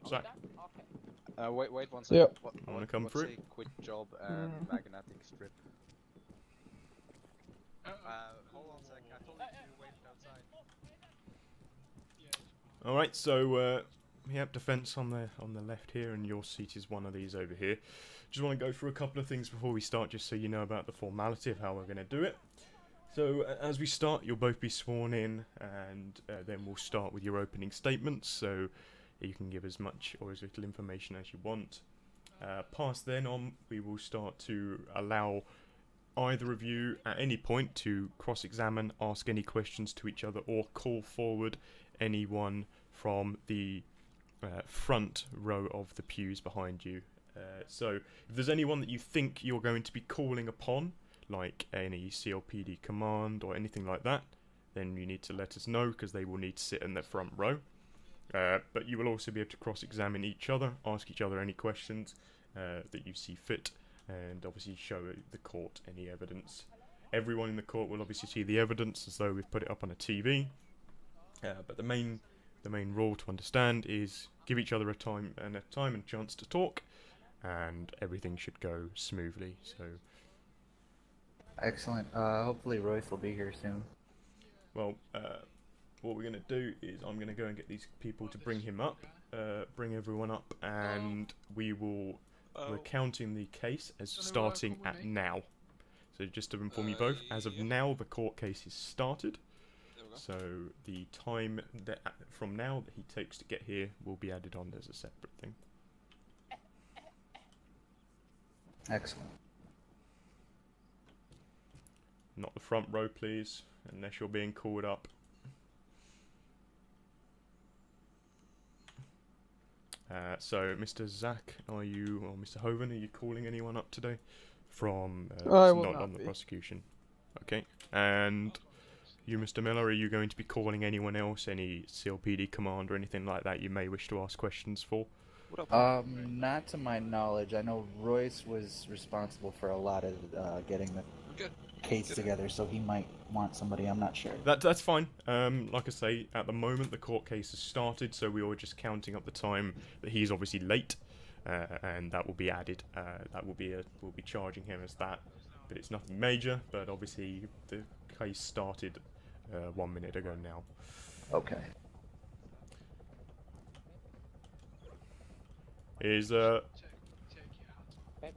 Zach, Wait one second. Yep. wanna come what's through? a quick job and magnetic strip? Hold on a sec. I told you to wait outside. Alright, so we have defense on the left here, and your seat is one of these over here. Just want to go through a couple of things before we start, just so you know about the formality of how we're going to do it. So as we start, you'll both be sworn in, and then we'll start with your opening statements, so you can give as much or as little information as you want. Past then on, we will start to allow either of you at any point to cross-examine, ask any questions to each other, or call forward anyone from the front row of the pews behind you. So if there's anyone that you think you're going to be calling upon, like any CLPD command or anything like that, then you need to let us know, because they will need to sit in the front row. But you will also be able to cross-examine each other, ask each other any questions that you see fit, and obviously show the court any evidence. Everyone in the court will obviously see the evidence as though we've put it up on a TV. But the main rule to understand is give each other a time and chance to talk, and everything should go smoothly. So, excellent. Hopefully Royce will be here soon. well, what we're gonna do is I'm gonna go and get these people to bring him up, bring everyone up, and we're counting the case as starting at now. So just to inform you both, as of now, the court case is started. So the time that from now that he takes to get here will be added on as a separate thing. Excellent. Not the front row, please, unless you're being called up. So, Mr. Zach, or Mr. Hoven, are you calling anyone up today from I will not not on the be. prosecution? Okay, and you, Mr. Miller, are you going to be calling anyone else, any CLPD command or anything like that you may wish to ask questions for? Not to my knowledge. I know Royce was responsible for a lot of getting the case together, so he might want somebody. I'm not sure. That's fine. Like I say, at the moment the court case has started, so we were just counting up the time that he's obviously late, and that will be added. We'll be charging him as that, but it's nothing major. But obviously the case started 1 minute ago now. Okay. Is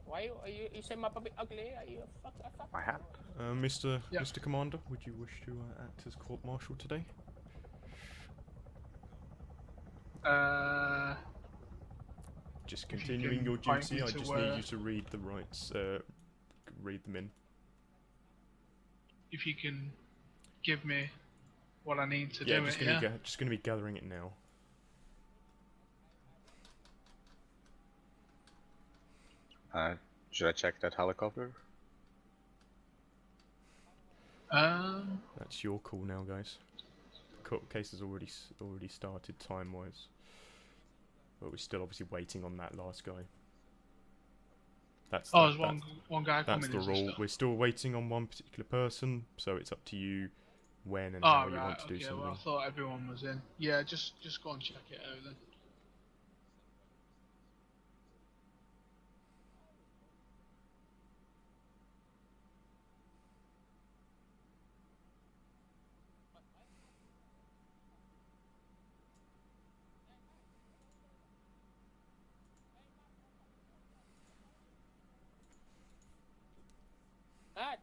Why you say my puppy ugly? Are you a fuck? My hat. Mr. Yeah. Mr. Commander, would you wish to act as court martial today? Just continuing your point duty. me I to just need you to read the rights. Read them in. If you can give me what I need to Yeah, do just it, gonna yeah? just gonna be gathering it now. Should I check that helicopter? That's your call now, guys. The court case has already started time-wise, but we're still obviously waiting on that last guy. That's there's one guy that's coming. the is there rule. still? We're still waiting on one particular person, so it's up to you when and how Oh, you right, want to do okay, something. well, I thought everyone was in. Yeah, just go and check it out then. Ah,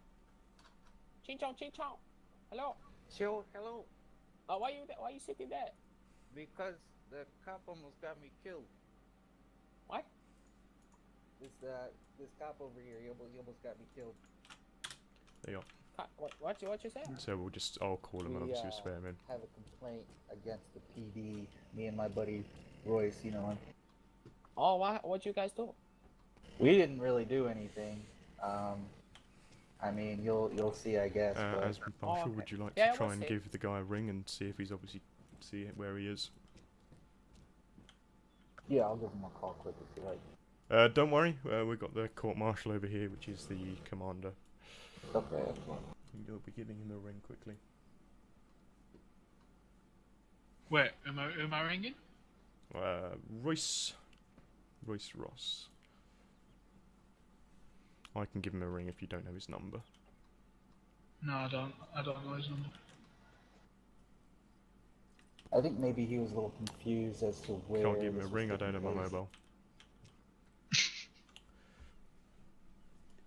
ching chong, ching chong. Hello. Sure, hello. Why you sitting there? Because the cop almost got me killed. What? This cop over here, he almost got me killed. There you are. What you say? So I'll call him and We obviously swear him in. have a complaint against the PD. Me and my buddy Royce, you know him. Oh, what you guys do? We didn't really do anything. I mean, you'll see, I guess. But As Marshal, okay. would you like Yeah, to try we'll and see. give the guy a ring and see if he's obviously where he is? yeah, I'll give him a call quick if you like. Don't worry, we've got the court martial over here, which is the commander. Okay. You'll be giving him a ring quickly. Wait, am I ringing? Royce Ross. I can give him a ring if you don't know his number. No, I don't. I don't know his number. I think maybe he was a little confused as to where. Can't give him a this was ring. I don't taking have my place. mobile.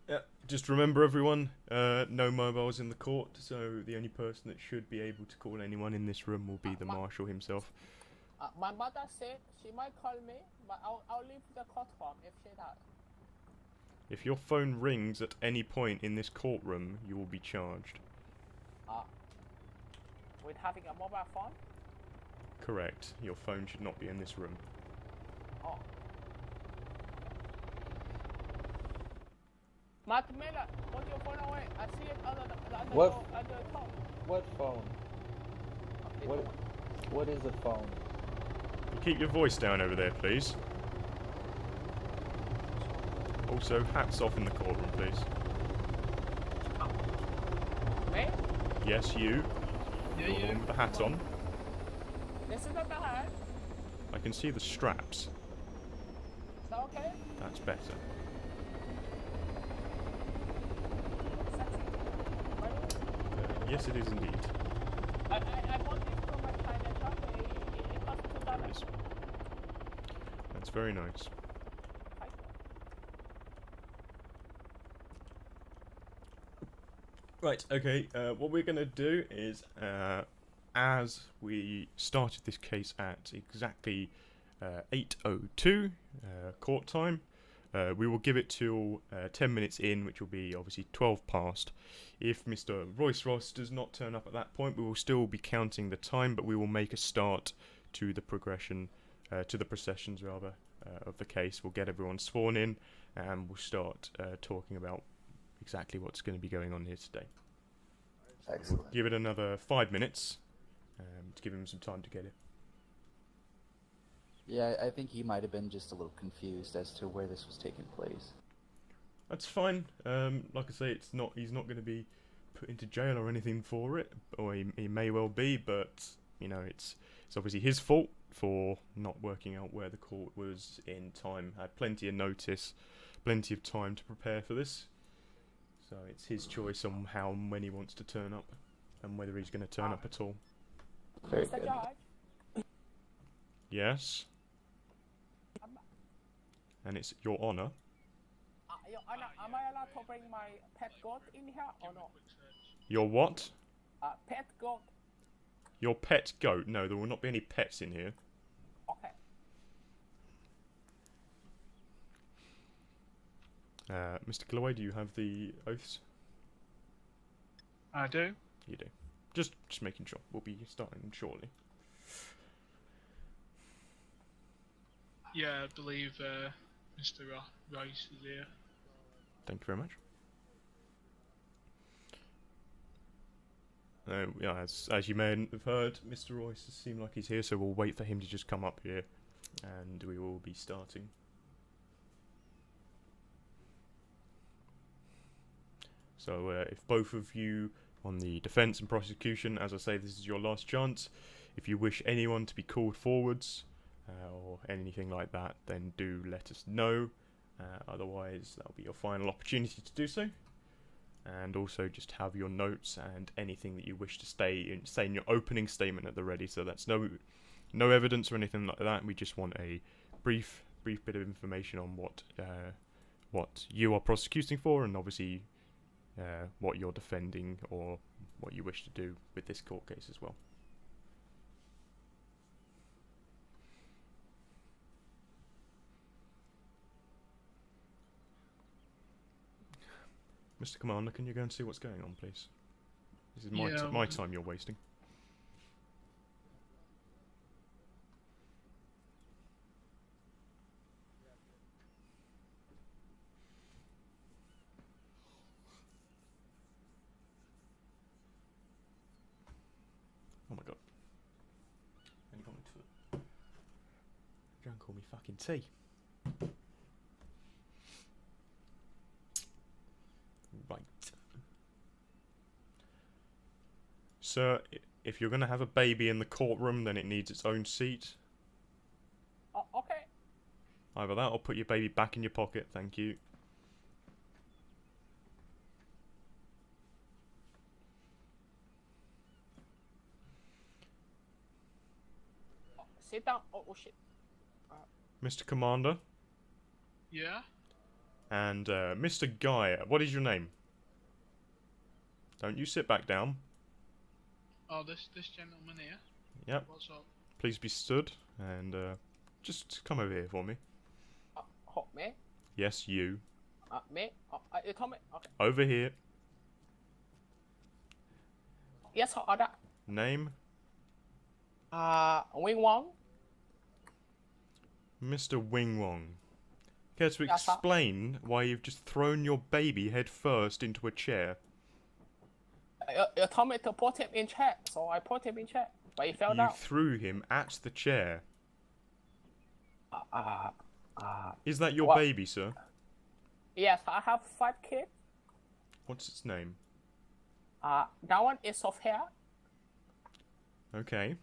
Yeah, just remember everyone, no mobiles in the court, so the only person that should be able to call anyone in this room will be the marshal himself. My mother said she might call me, but I'll leave the courtroom if she does. If your phone rings at any point in this courtroom, you will be charged. With having a mobile phone? Correct. Your phone should not be in this room. Oh. Martin Miller, put your phone away. I see it under the top. What phone? What is a phone? Keep your voice down over there, please. Also, hats off in the courtroom, please. Me? Yes, you. Yeah, You're the one with the hat on. This is not the hat. I can see the straps. Is that okay? That's better. Sexy. Yes, it is indeed. I bought this from my China shop. It cost There $2. it is. That's very nice. Right, okay, what we're going to do is, as we started this case at exactly 8:02 court time, we will give it till 10 minutes in, which will be obviously 12 past. If Mr. Royce Ross does not turn up at that point, we will still be counting the time, but we will make a start to the progression, to the processions rather, of the case. We'll get everyone sworn in, and we'll start talking about exactly what's going to be going on here today. Excellent. We'll give it another 5 minutes to give him some time to get it. Yeah, I think he might have been just a little confused as to where this was taking place. That's fine. Like I say, it's not. He's not going to be put into jail or anything for it, or he may well be. But you know, it's obviously his fault for not working out where the court was in time. Had plenty of notice, plenty of time to prepare for this. So it's his choice on how and when he wants to turn up, and whether he's going to turn up at all. Very Mr. good. Judge, Yes. And it's your honour. Your Honor, am I allowed to bring my pet goat in here or no? Your what? Pet goat. Your pet goat? No, there will not be any pets in here. Okay. Mr. Galloway, do you have the oaths? I do. You do. Just making sure. We'll be starting shortly. Yeah, I believe Mr. Rice is here. Thank you very much. Yeah, as you may have heard, Mr. Royce seems like he's here, so we'll wait for him to just come up here, and we will be starting. So if both of you on the defence and prosecution, as I say, this is your last chance. If you wish anyone to be called forwards or anything like that, then do let us know. Otherwise, that'll be your final opportunity to do so. And also just have your notes and anything that you wish to say in your opening statement at the ready. So that's no evidence or anything like that. We just want a brief bit of information on what you are prosecuting for, and obviously what you're defending or what you wish to do with this court case as well. Mr. Commander, can you go and see what's going on, please? This is my time you're wasting. Oh my god. And got me to it. Don't call me fucking tea. Right. Sir, if you're going to have a baby in the courtroom, then it needs its own seat. Either that or put your baby back in your pocket, thank you. Sit down. Oh shit. Mr. Commander Yeah? and Mr. Guy, what is your name? Don't you sit back down. Oh, this gentleman here? Yep. What's up? Please be stood and just come over here for me. Me? Yes, you. Me? You told me. Okay. Over here. Yes, order. Name? Wing Wong. Mr. Wing Wong. Care to Yes, sir. explain why you've just thrown your baby head first into a chair? You told me to put him in chair, so I put him in chair, but he fell You down. threw him at the chair. Is that your What? baby, sir? Yes, I have 5 kids. What's its name? That one is Sophia. Okay.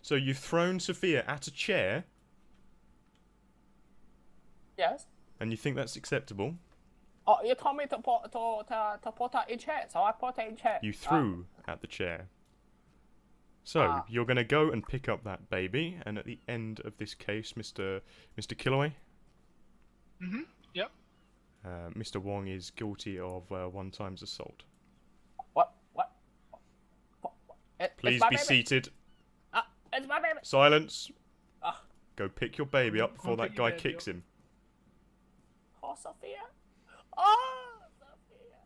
So you've thrown Sophia at a chair, Yes. and you think that's acceptable? Oh, you told me to put her in chair, so I put her in chair. You threw at the chair. So, you're going to go and pick up that baby, and at the end of this case, Mr. Killaway, Yep. Mr. Wong is guilty of 1 times assault. What? Please It's my be baby. seated. It's my baby. Silence. Ah. Go pick your baby up before Go that pick your guy baby kicks up. him. Oh, Sophia. Oh, Sophia.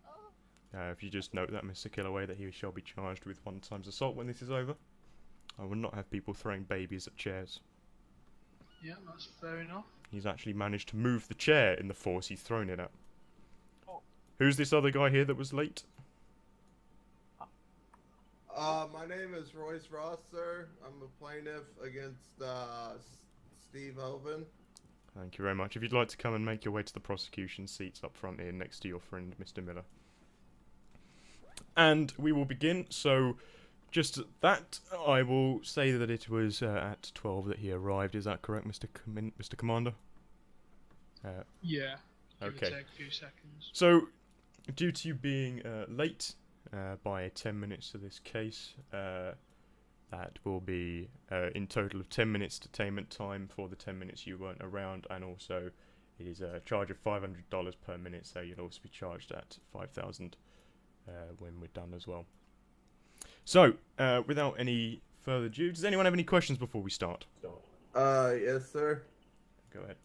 Oh. If you just note that, Mr. Killaway, that he shall be charged with 1 times assault when this is over. I will not have people throwing babies at chairs. Yeah, that's fair enough. He's actually managed to move the chair in the force he's thrown it at. Oh. Who's this other guy here that was late? My name is Royce Ross, sir. I'm a plaintiff against Steve Holden. Thank you very much. If you'd like to come and make your way to the prosecution seats up front here next to your friend, Mr. Miller. And we will begin. So, just that, I will say that it was at 12 that he arrived. Is that correct, Mr. Commander? Yeah. Give Okay. or take a few seconds. So, due to you being late by 10 minutes to this case, that will be in total of 10 minutes detainment time for the 10 minutes you weren't around, and also it is a charge of $500 per minute, so you'll also be charged at $5,000 when we're done as well. So, without any further ado, does anyone have any questions before we start? Yes, sir. Go ahead.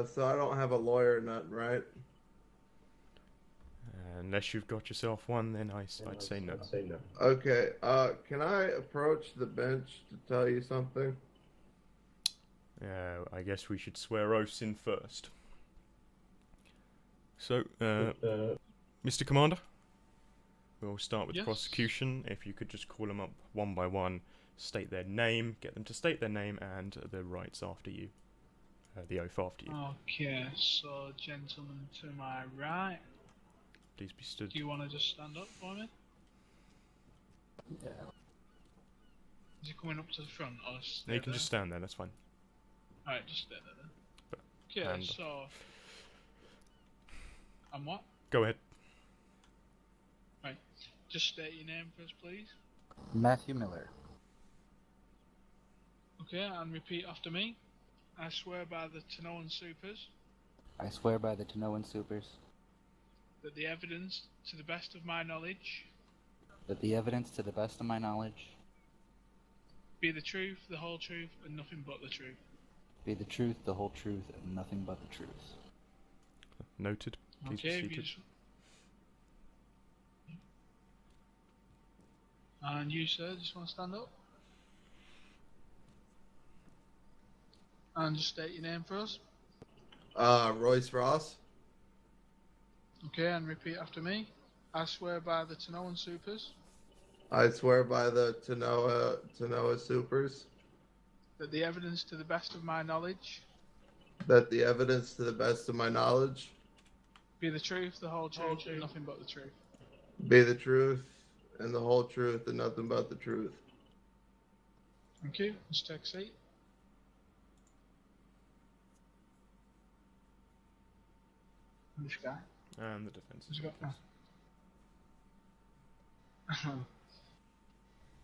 So I don't have a lawyer or nothing, right? Unless you've got yourself one, then I'd say no. Okay, can I approach the bench to tell you something? I guess we should swear oaths in first. So, Mr. Commander, we'll start with the Yes. prosecution. If you could just call them up one by one, state their name, get them to state their name and the rights after you. The oath after you. Okay, so gentleman to my right. Please be stood. Do you want to just stand up for me? Yeah. Is he coming up to the front or No, stay you can there? just stand there, that's fine. Alright, just stay there then. But- Okay, and- so... And what? Go ahead. Right, just state your name first, please. Matthew Miller. Okay, and repeat after me. I swear by the Tanoan Supers I swear by the Tanoan Supers that the evidence, to the best of my knowledge, that the evidence, to the best of my knowledge, be the truth, the whole truth, and nothing but the truth. be the truth, the whole truth, and nothing but the truth. Noted. Please Okay, be if you seated. just... And you, sir, just want to stand up? And just state your name for us. Royce Ross. Okay, and repeat after me. I swear by the Tanoan Supers I swear by the Tanoa Supers that the evidence, to the best of my knowledge, that the evidence, to the best of my knowledge, be the truth, the whole truth, and nothing but the truth. be the truth and the whole truth and nothing but the truth. Thank you. Just take a seat. This guy. And the defense. Who's got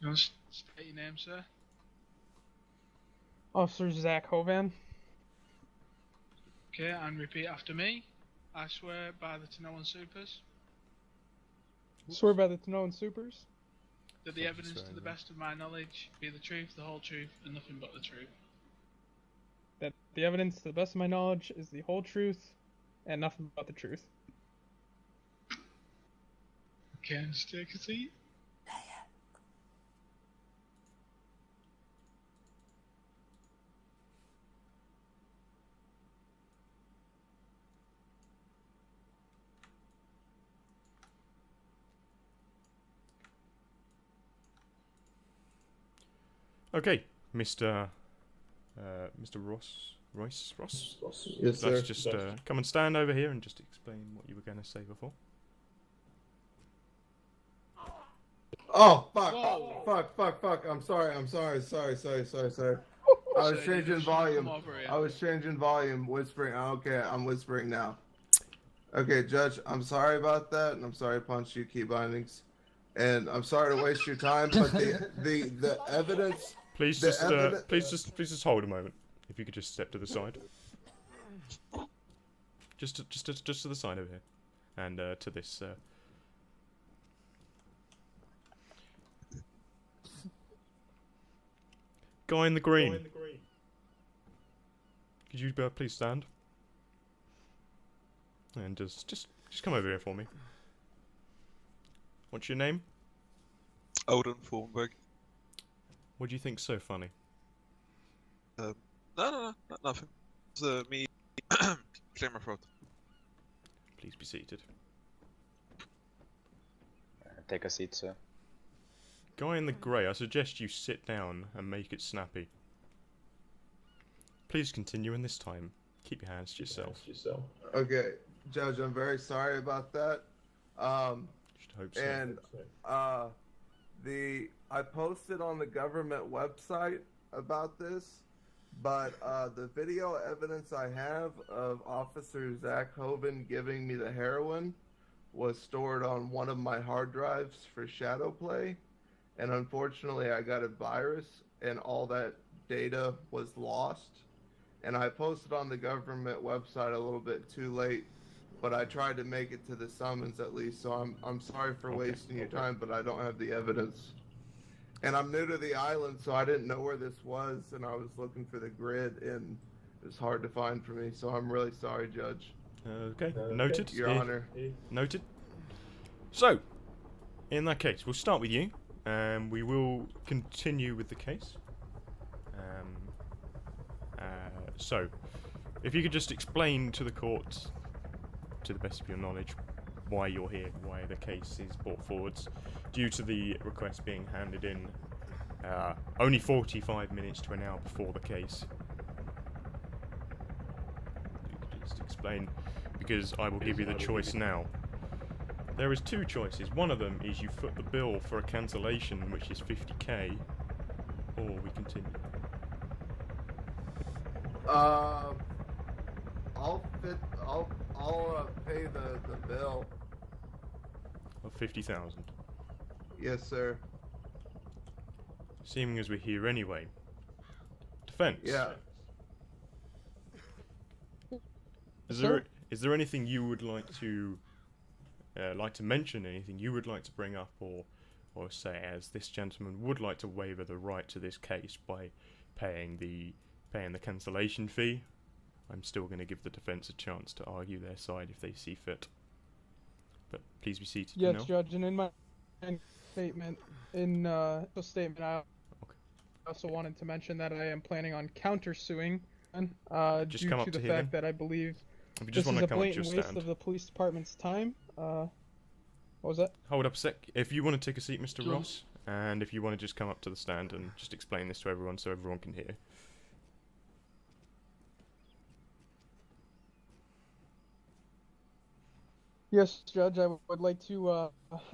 You want to state your name, sir? Officer Zach Hovan. Okay, and repeat after me. I swear by the Tanoan Supers Swear by the Tanoan Supers that the evidence to the best of my knowledge be the truth, the whole truth, and nothing but the truth. that the evidence, to the best of my knowledge, is the whole truth and nothing but the truth. Okay, and just take a seat. Okay, Mr. Royce Ross. Yes, sir. Let's just come and stand over here and just explain what you were going to say before. Oh, fuck. Whoa. Fuck. I'm sorry. Sorry. I was So changing you just volume. come over here. I was changing volume, whispering. Okay, I'm whispering now. Okay, Judge, I'm sorry about that, and I'm sorry to punch you, key bindings. And I'm sorry to waste your time, but the evidence... Please just hold a moment. If you could just step to the side. Just to the side over here. And to this guy in the green. Could you please stand? And just come over here for me. What's your name? Holden Thornberg. What do you think's so funny? No, nothing. It's me clear my throat. Please be seated. Take a seat, sir. Guy in the grey, I suggest you sit down and make it snappy. Please continue, and this time, keep your hands to yourself. Okay, Judge, I'm very sorry about that. Should hope so. And I posted on the government website about this, but the video evidence I have of Officer Zach Hovan giving me the heroin was stored on one of my hard drives for shadow play, and unfortunately I got a virus and all that data was lost. And I posted on the government website a little bit too late, but I tried to make it to the summons at least, so I'm sorry for wasting your time, but I don't have the evidence. And I'm new to the island, so I didn't know where this was, and I was looking for the grid, and it was hard to find for me, so I'm really sorry, Judge. Okay, noted. Your Honor. Noted. So, in that case, we'll start with you, and we will continue with the case. So, if you could just explain to the court, to the best of your knowledge, why you're here, why the case is brought forwards, due to the request being handed in only 45 minutes to an hour before the case. You could just explain, because I will give you the choice now. There is two choices. One of them is you foot the bill for a cancellation, which is 50k, or we continue. I'll pay the bill. Of 50,000. Yes, sir. Seeming as we're here anyway. Defense. Yeah. Is there anything you would like to mention? Anything you would like to bring up, or say, as this gentleman would like to waiver the right to this case by paying the cancellation fee? I'm still going to give the defense a chance to argue their side if they see fit. But please be seated. Yes, now. Judge, and in my statement, I also wanted to mention that I am planning on countersuing Just due come up to to the here, fact that I believe If you this just is want a to come up to blatant your waste stand. of the police department's time. What was that? Hold up a sec. If you want to take a seat, Mr. Sure. Ross, and if you want to just come up to the stand and just explain this to everyone so everyone can hear. Yes, Judge, I would like to, I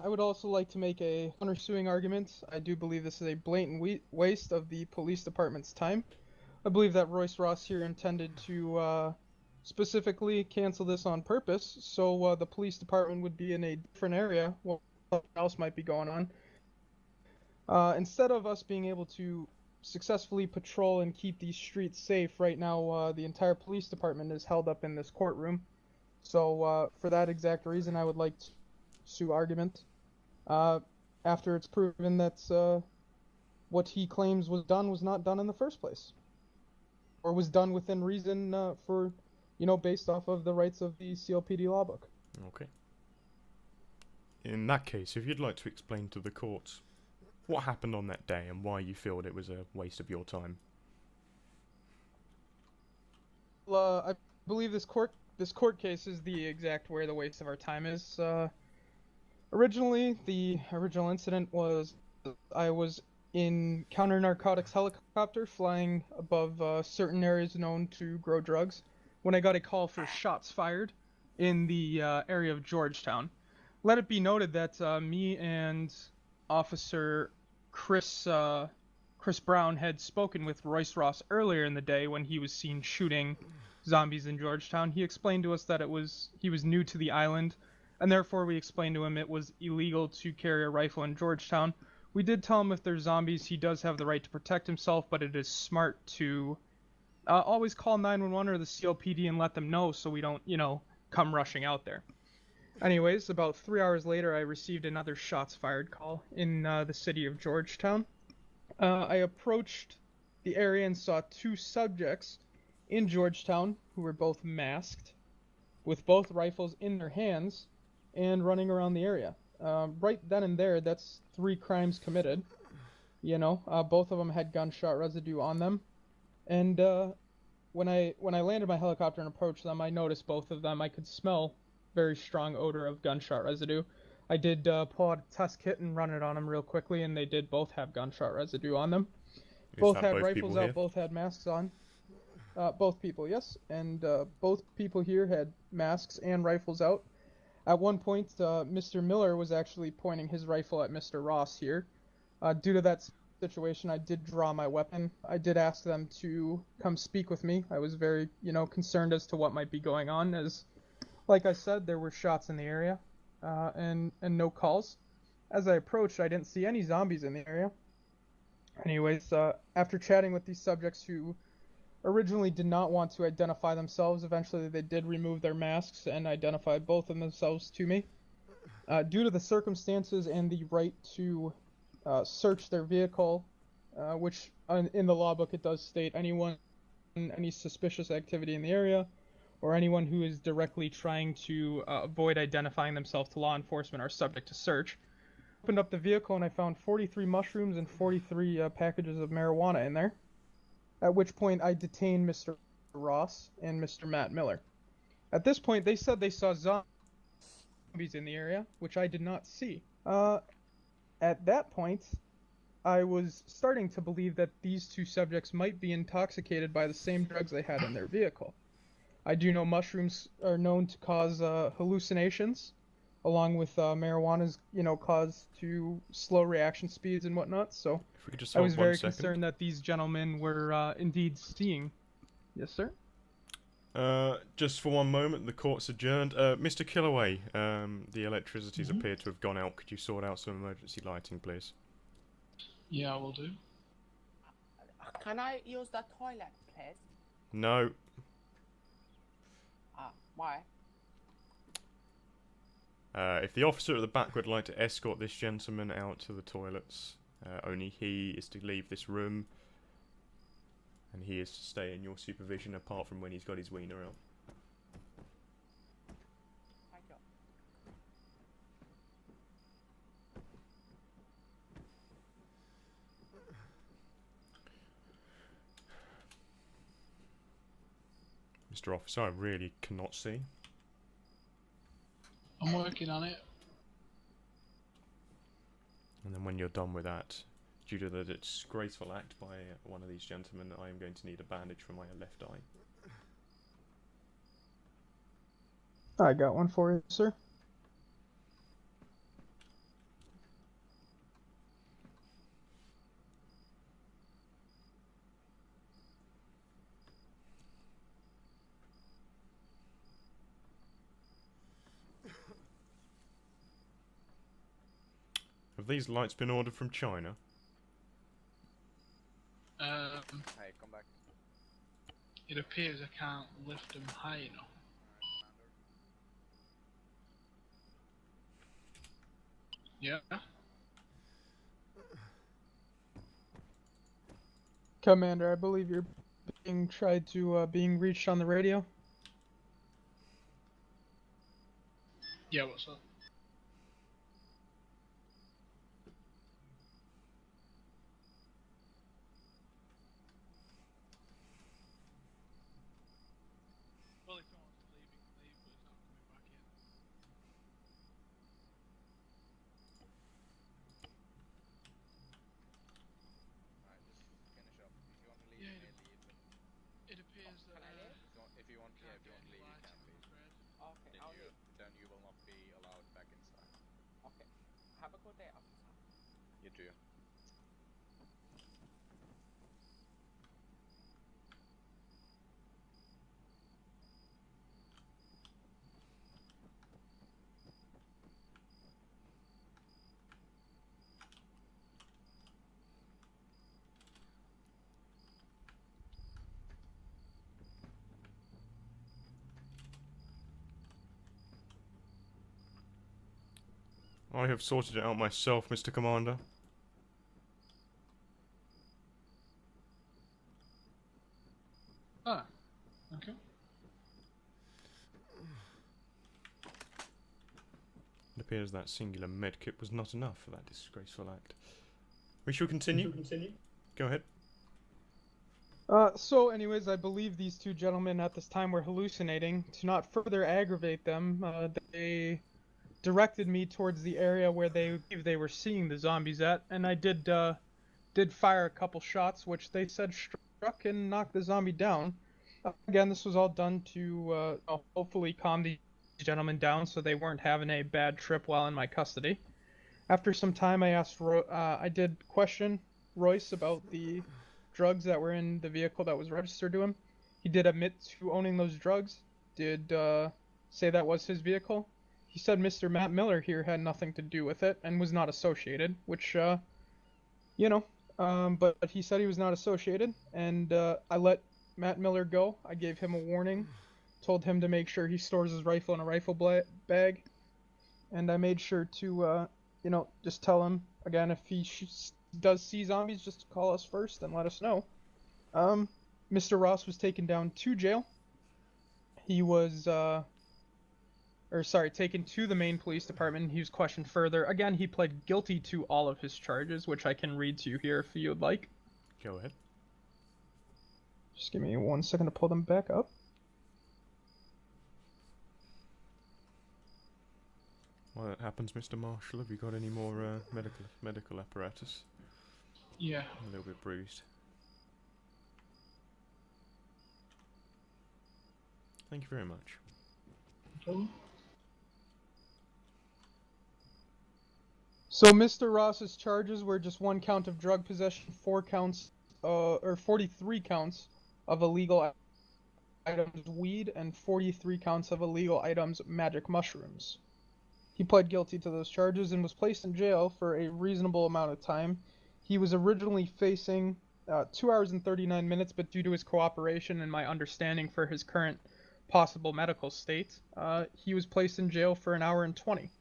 would also like to make a countersuing argument. I do believe this is a blatant waste of the police department's time. I believe that Royce Ross here intended to, specifically cancel this on purpose, so the police department would be in a different area while something else might be going on. Instead of us being able to successfully patrol and keep these streets safe, right now the entire police department is held up in this courtroom. So for that exact reason, I would like to sue argument after it's proven that what he claims was done was not done in the first place, or was done within reason for, based off of the rights of the CLPD law book. Okay. In that case, if you'd like to explain to the courts what happened on that day and why you feel it was a waste of your time. I believe this court case is the exact where the waste of our time is. Originally, the original incident was I was in counter-narcotics helicopter flying above certain areas known to grow drugs when I got a call for shots fired in the area of Georgetown. Let it be noted that me and Officer Chris Brown had spoken with Royce Ross earlier in the day when he was seen shooting zombies in Georgetown. He explained to us that he was new to the island, and therefore we explained to him it was illegal to carry a rifle in Georgetown. We did tell him if there's zombies, he does have the right to protect himself, but it is smart to always call 911 or the CLPD and let them know so we don't, come rushing out there. Anyways, about 3 hours later, I received another shots fired call in the city of Georgetown. I approached the area and saw two subjects in Georgetown who were both masked, with both rifles in their hands, and running around the area. Right then and there, that's 3 crimes committed. Both of them had gunshot residue on them. And when I landed my helicopter and approached them, I noticed both of them. I could smell very strong odor of gunshot residue. I did pull out a test kit and run it on them real quickly, and they did both have gunshot residue on them. Both had rifles out, both had masks on. Both people, yes. And both people here had masks and rifles out. At one point, Mr. Miller was actually pointing his rifle at Mr. Ross here. Due to that situation, I did draw my weapon. I did ask them to come speak with me. I was very, concerned as to what might be going on, as, like I said, there were shots in the area, and no calls. As I approached, I didn't see any zombies in the area. Anyways, after chatting with these subjects who originally did not want to identify themselves, eventually they did remove their masks and identify both of themselves to me. Due to the circumstances and the right to search their vehicle, which in the law book it does state any suspicious activity in the area, or anyone who is directly trying to avoid identifying themselves to law enforcement are subject to search. Opened up the vehicle and I found 43 mushrooms and 43 packages of marijuana in there. At which point I detained Mr. Ross and Mr. Matt Miller. At this point, they said they saw zombies in the area, which I did not see. At that point, I was starting to believe that these two subjects might be intoxicated by the same drugs they had in their vehicle. I do know mushrooms are known to cause hallucinations, along with marijuana's, cause to slow reaction speeds and whatnot, so I was very concerned that these gentlemen were indeed seeing. Yes, sir? Just for one moment, the court's adjourned. Mr. Killaway, the electricity's appeared to have gone out. Could you sort out some emergency lighting, please? Yeah, I will do. Can I use the toilet, please? No. Why? If the officer at the back would like to escort this gentleman out to the toilets, only he is to leave this room, and he is to stay in your supervision apart from when he's got his wiener out. Thank you. Mr. Officer, I really cannot see. I'm working on it. And then when you're done with that, due to the disgraceful act by one of these gentlemen, I am going to need a bandage for my left eye. I got one for you, sir. Have these lights been ordered from China? Hey, come back. It appears I can't lift them high enough. Yeah. Commander, I believe you're being reached on the radio. Yeah, what's up? Well, if he wants to leave, he can leave, but he's not coming back in. Alright, just finish up. If you want to leave, Yeah, you may leave. But It appears that if you want to leave, you can leave. Okay, Then I'll you, leave. then you will not be allowed back inside. Okay. Have a good day, officer. You too. I have sorted it out myself, Mr. Commander. Ah, okay. It appears that singular medkit was not enough for that disgraceful act. We shall continue. Go ahead. So anyways, I believe these two gentlemen at this time were hallucinating. To not further aggravate them, they directed me towards the area where they were seeing the zombies at, and I did fire a couple shots, which they said struck and knocked the zombie down. Again, this was all done to hopefully calm these gentlemen down so they weren't having a bad trip while in my custody. After some time, I did question Royce about the drugs that were in the vehicle that was registered to him. He did admit to owning those drugs, did say that was his vehicle. He said Mr. Matt Miller here had nothing to do with it and was not associated, which, but he said he was not associated, and I let Matt Miller go. I gave him a warning, told him to make sure he stores his rifle in a rifle bag, and I made sure to, just tell him, again, if he does see zombies, just to call us first and let us know. Mr. Ross was taken down to jail. He was, taken to the main police department. He was questioned further. Again, he pled guilty to all of his charges, which I can read to you here if you'd like. Go ahead. Just give me 1 second to pull them back up. While that happens, Mr. Marshall, have you got any more medical apparatus? Yeah. A little bit bruised. Thank you very much. Okay. So Mr. Ross's charges were just 1 count of drug possession, 43 counts of illegal items weed, and 43 counts of illegal items magic mushrooms. He pled guilty to those charges and was placed in jail for a reasonable amount of time. He was originally facing 2 hours and 39 minutes, but due to his cooperation and my understanding for his current possible medical state, he was placed in jail for 1 hour and 20.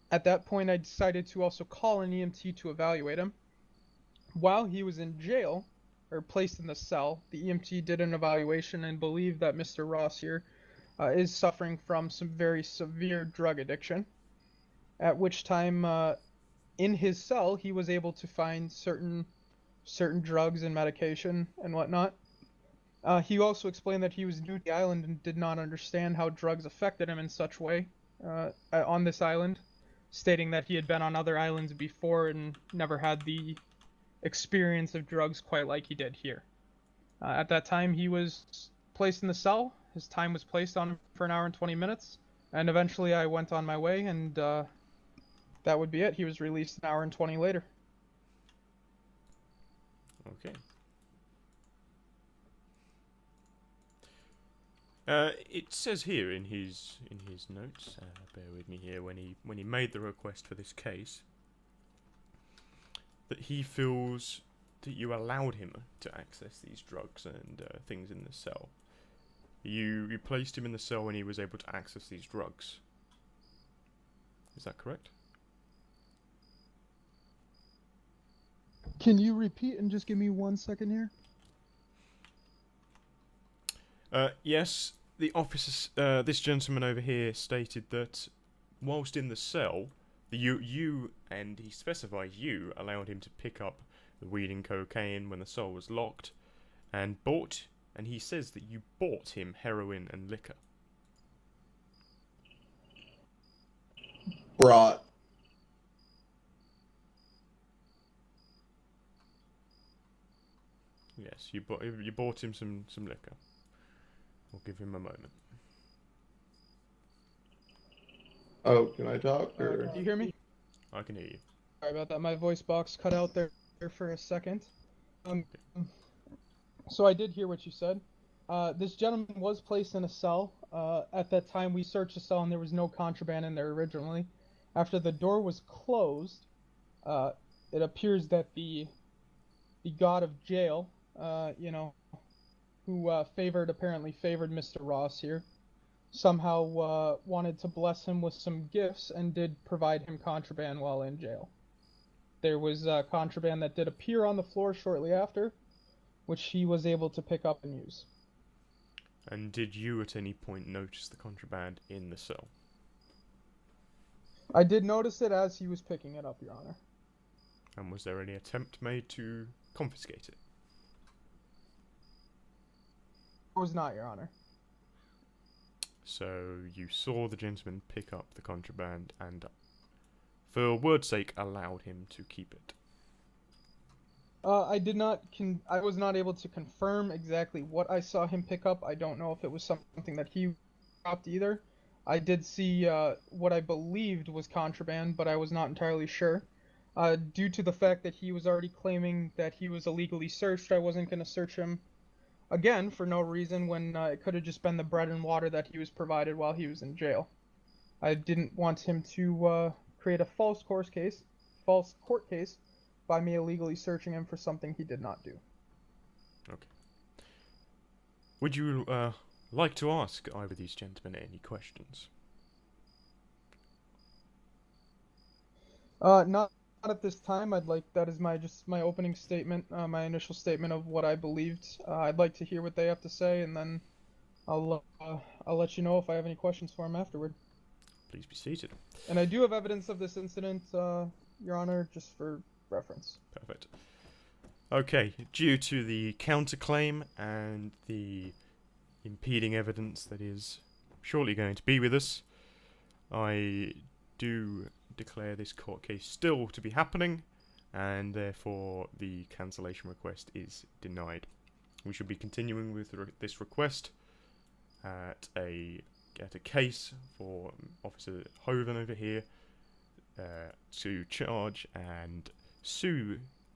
At that point, I decided to also call an EMT to evaluate him. While he was in jail, or placed in the cell, the EMT did an evaluation and believed that Mr. Ross here is suffering from some very severe drug addiction. At which time, in his cell, he was able to find certain drugs and medication and whatnot. He also explained that he was new to the island and did not understand how drugs affected him in such way on this island, stating that he had been on other islands before and never had the experience of drugs quite like he did here. At that time, he was placed in the cell. His time was placed on him for 1 hour and 20 minutes, and eventually I went on my way, and that would be it. He was released 1 hour and 20 later. Okay. It says here in his notes. Bear with me here. When he made the request for this case, that he feels that you allowed him to access these drugs and things in the cell. You placed him in the cell when he was able to access these drugs. Is that correct? Can you repeat and just give me 1 second here? Yes, the officer, this gentleman over here stated that whilst in the cell, you and he specifies you allowed him to pick up the weed and cocaine when the cell was locked, and he says that you bought him heroin and liquor. Brought. Yes, you bought him some liquor. We'll give him a moment. Oh, can I talk? Or... Do you hear me? I can hear you. Sorry about that. My voice box cut out there for a second. So I did hear what you said. This gentleman was placed in a cell. At that time, we searched the cell and there was no contraband in there originally. After the door was closed, it appears that the god of jail, who apparently favored Mr. Ross here, somehow wanted to bless him with some gifts and did provide him contraband while in jail. There was contraband that did appear on the floor shortly after, which he was able to pick up and use. And did you at any point notice the contraband in the cell? I did notice it as he was picking it up, Your Honor. And was there any attempt made to confiscate it? It was not, Your Honor. So you saw the gentleman pick up the contraband and, for word's sake, allowed him to keep it. I was not able to confirm exactly what I saw him pick up. I don't know if it was something that he dropped either. I did see what I believed was contraband, but I was not entirely sure. Due to the fact that he was already claiming that he was illegally searched, I wasn't going to search him again for no reason when it could have just been the bread and water that he was provided while he was in jail. I didn't want him to create a false court case by me illegally searching him for something he did not do. Okay. Would you like to ask either of these gentlemen any questions? Not at this time. That is my opening statement, my initial statement of what I believed. I'd like to hear what they have to say, and then I'll let you know if I have any questions for him afterward. Please be seated. And I do have evidence of this incident, Your Honor, just for reference. Perfect. Okay, due to the counterclaim and the impeding evidence that is shortly going to be with us, I do declare this court case still to be happening, and therefore the cancellation request is denied. We should be continuing with this request at a case for Officer Holden over here to charge and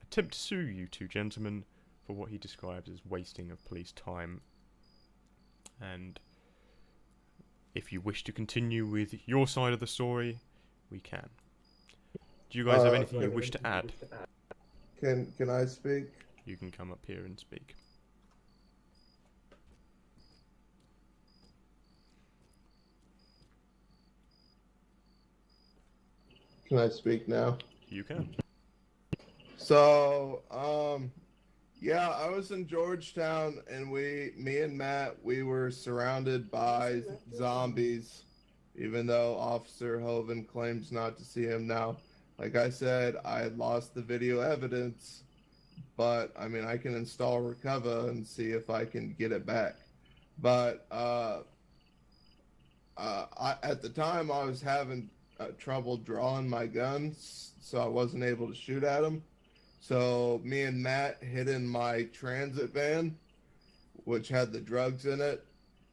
attempt to sue you two gentlemen for what he describes as wasting of police time. And if you wish to continue with your side of the story, we can. Do you guys have anything you wish to add? Can I speak? You can come up here and speak. Can I speak now? You can. So, yeah, I was in Georgetown, and me and Matt, we were surrounded by zombies, even though Officer Hoven claims not to see him now. Like I said, I had lost the video evidence, but, I mean, I can install Recover and see if I can get it back. But, at the time, I was having trouble drawing my guns, so I wasn't able to shoot at him. So me and Matt hid in my transit van, which had the drugs in it,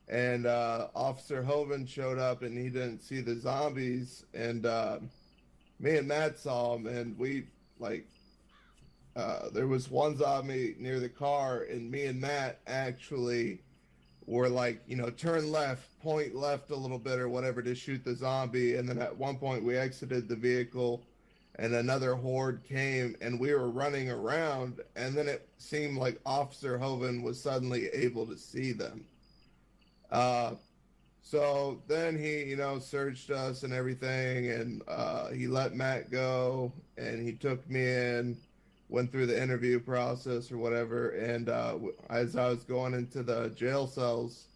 and Officer Hoven showed up and he didn't see the zombies, and me and Matt saw him, and we there was one zombie near the car, and me and Matt actually were like, turn left, point left a little bit or whatever to shoot the zombie. And then at one point we exited the vehicle and another horde came and we were running around. And then it seemed like Officer Hoven was suddenly able to see them. So then he, searched us and everything. And he let Matt go and he took me in. Went through the interview process or whatever, and as I was going into the jail cells,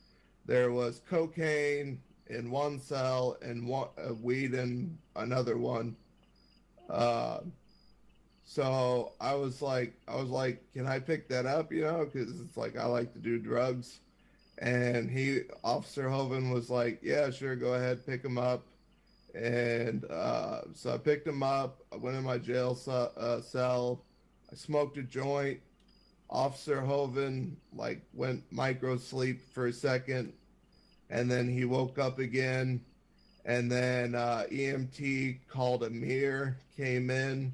there was cocaine in one cell and weed in another one. So I was like, can I pick that up? Because it's like I like to do drugs, and Officer Hoven was like, yeah, sure, go ahead, pick him up. And so I picked him up. I went in my jail cell. I smoked a joint. Officer Hoven went micro sleep for a second, and then he woke up again. And then EMT called Amir, came in,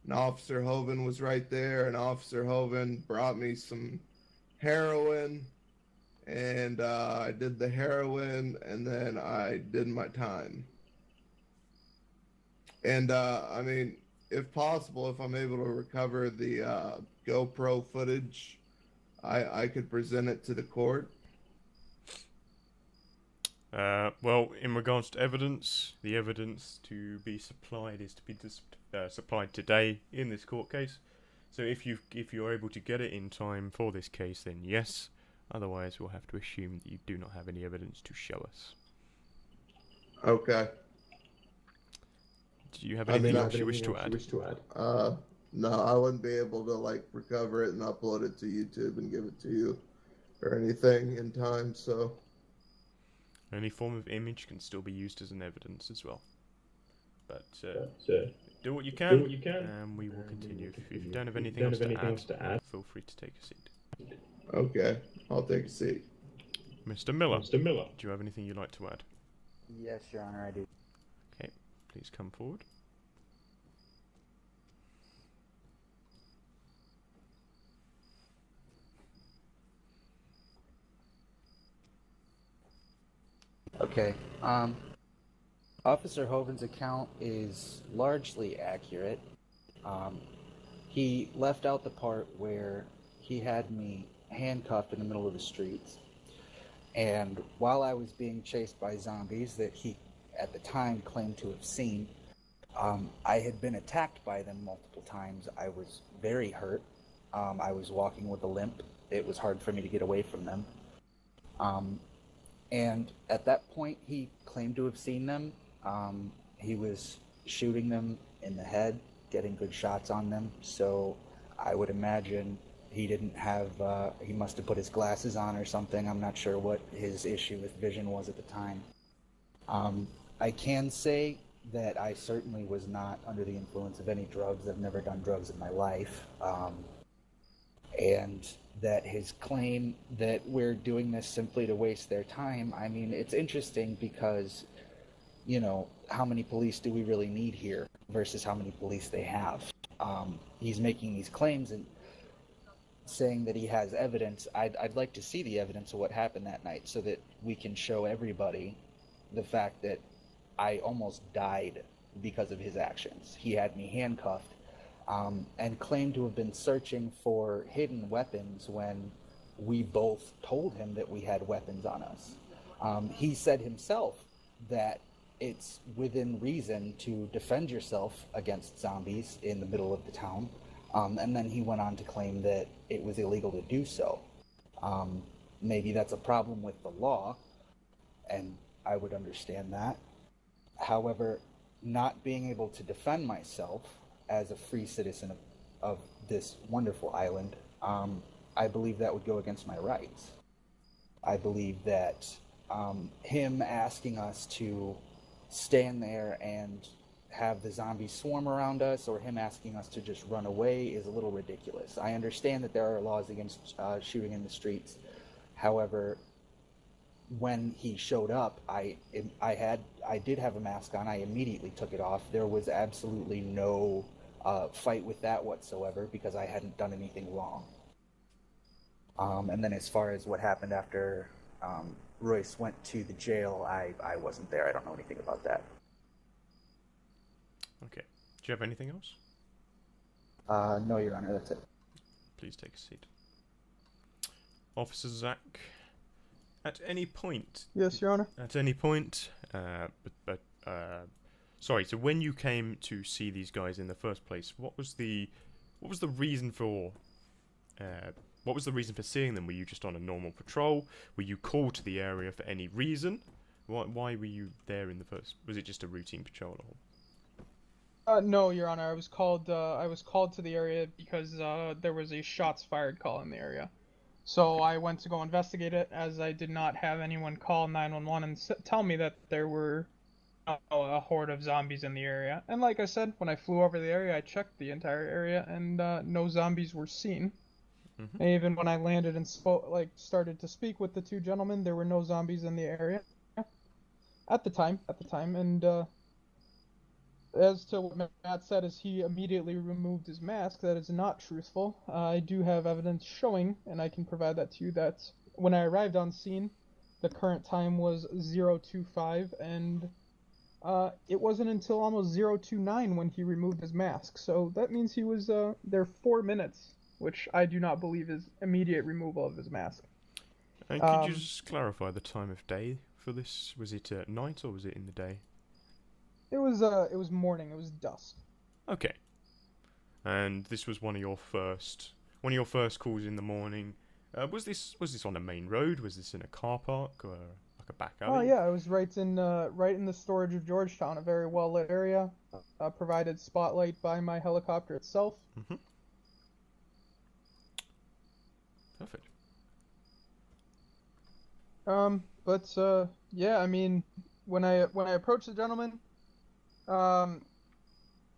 and Officer Hoven was right there. And Officer Hoven brought me some heroin, and I did the heroin, and then I did my time. And if possible, if I'm able to recover the GoPro footage, I could present it to the court. Well, in regards to evidence, the evidence to be supplied is to be supplied today in this court case. So if you're able to get it in time for this case, then yes. Otherwise, we'll have to assume that you do not have any evidence to show us. Okay. Do you have anything else you wish to add? No, I wouldn't be able to recover it and upload it to YouTube and give it to you or anything in time. So any form of image can still be used as an evidence as well. But do what you can, and we will continue. If you don't have anything else to add, feel free to take a seat. Okay, I'll take a seat. Mr. Miller, do you have anything you'd like to add? Yes, Your Honor, I do. Okay, please come forward. Okay, Officer Hoven's account is largely accurate. He left out the part where he had me handcuffed in the middle of the streets, and while I was being chased by zombies that he at the time claimed to have seen, I had been attacked by them multiple times. I was very hurt. I was walking with a limp. It was hard for me to get away from them. And at that point, he claimed to have seen them. He was shooting them in the head, getting good shots on them. So I would imagine he didn't have, he must have put his glasses on or something. I'm not sure what his issue with vision was at the time. I can say that I certainly was not under the influence of any drugs. I've never done drugs in my life. And that his claim that we're doing this simply to waste their time, I mean, it's interesting because, how many police do we really need here versus how many police they have? He's making these claims and saying that he has evidence. I'd like to see the evidence of what happened that night so that we can show everybody the fact that I almost died because of his actions. He had me handcuffed. And claimed to have been searching for hidden weapons when we both told him that we had weapons on us. He said himself that it's within reason to defend yourself against zombies in the middle of the town. And then he went on to claim that it was illegal to do so. Maybe that's a problem with the law, and I would understand that. However, not being able to defend myself as a free citizen of this wonderful island, I believe that would go against my rights. I believe that him asking us to stand there and have the zombies swarm around us, or him asking us to just run away, is a little ridiculous. I understand that there are laws against shooting in the streets. However, when he showed up, I did have a mask on. I immediately took it off. There was absolutely no fight with that whatsoever because I hadn't done anything wrong. And then as far as what happened after Royce went to the jail, I wasn't there. I don't know anything about that. Okay. Do you have anything else? No, Your Honor, that's it. Please take a seat. Officer Zach, at any point... Yes, Your Honor. At any point, sorry, so when you came to see these guys in the first place, what was the reason for... what was the reason for seeing them? Were you just on a normal patrol? Were you called to the area for any reason? Why were you there in the first... Was it just a routine patrol? No, Your Honor. I was called to the area because there was a shots fired call in the area. So I went to go investigate it, as I did not have anyone call 911 and tell me that there were a horde of zombies in the area. And like I said, when I flew over the area, I checked the entire area, and no zombies were seen. Mm-hmm. And even when I landed and started to speak with the two gentlemen, there were no zombies in the area at the time. And as to what Matt said, is he immediately removed his mask. That is not truthful. I do have evidence showing, and I can provide that to you, that when I arrived on scene, the current time was 0:25, and it wasn't until almost 0:29 when he removed his mask. So that means he was there 4 minutes, which I do not believe is immediate removal of his mask. And could you just clarify the time of day for this? Was it at night or was it in the day? It was morning. It was dusk. Okay. And this was one of your first calls in the morning. Was this on a main road? Was this in a car park or like a back alley? Oh yeah, it was right in the storage of Georgetown, a very well lit area, provided spotlight by my helicopter itself. Mm-hmm. Perfect. But yeah, I mean, when I approached the gentleman,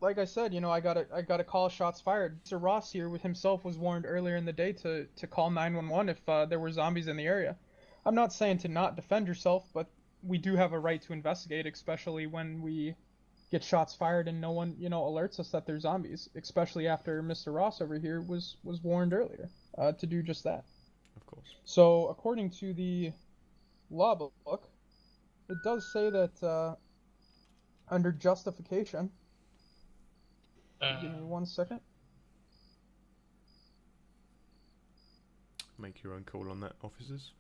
like I said, I got a call, shots fired. Mr. Ross here himself was warned earlier in the day to call 911 if there were zombies in the area. I'm not saying to not defend yourself, but we do have a right to investigate, especially when we get shots fired and no one, alerts us that there's zombies, especially after Mr. Ross over here was warned earlier to do just that. Of course. So, according to the law book, it does say that under justification, give me 1 second. Make your own call on that, officers.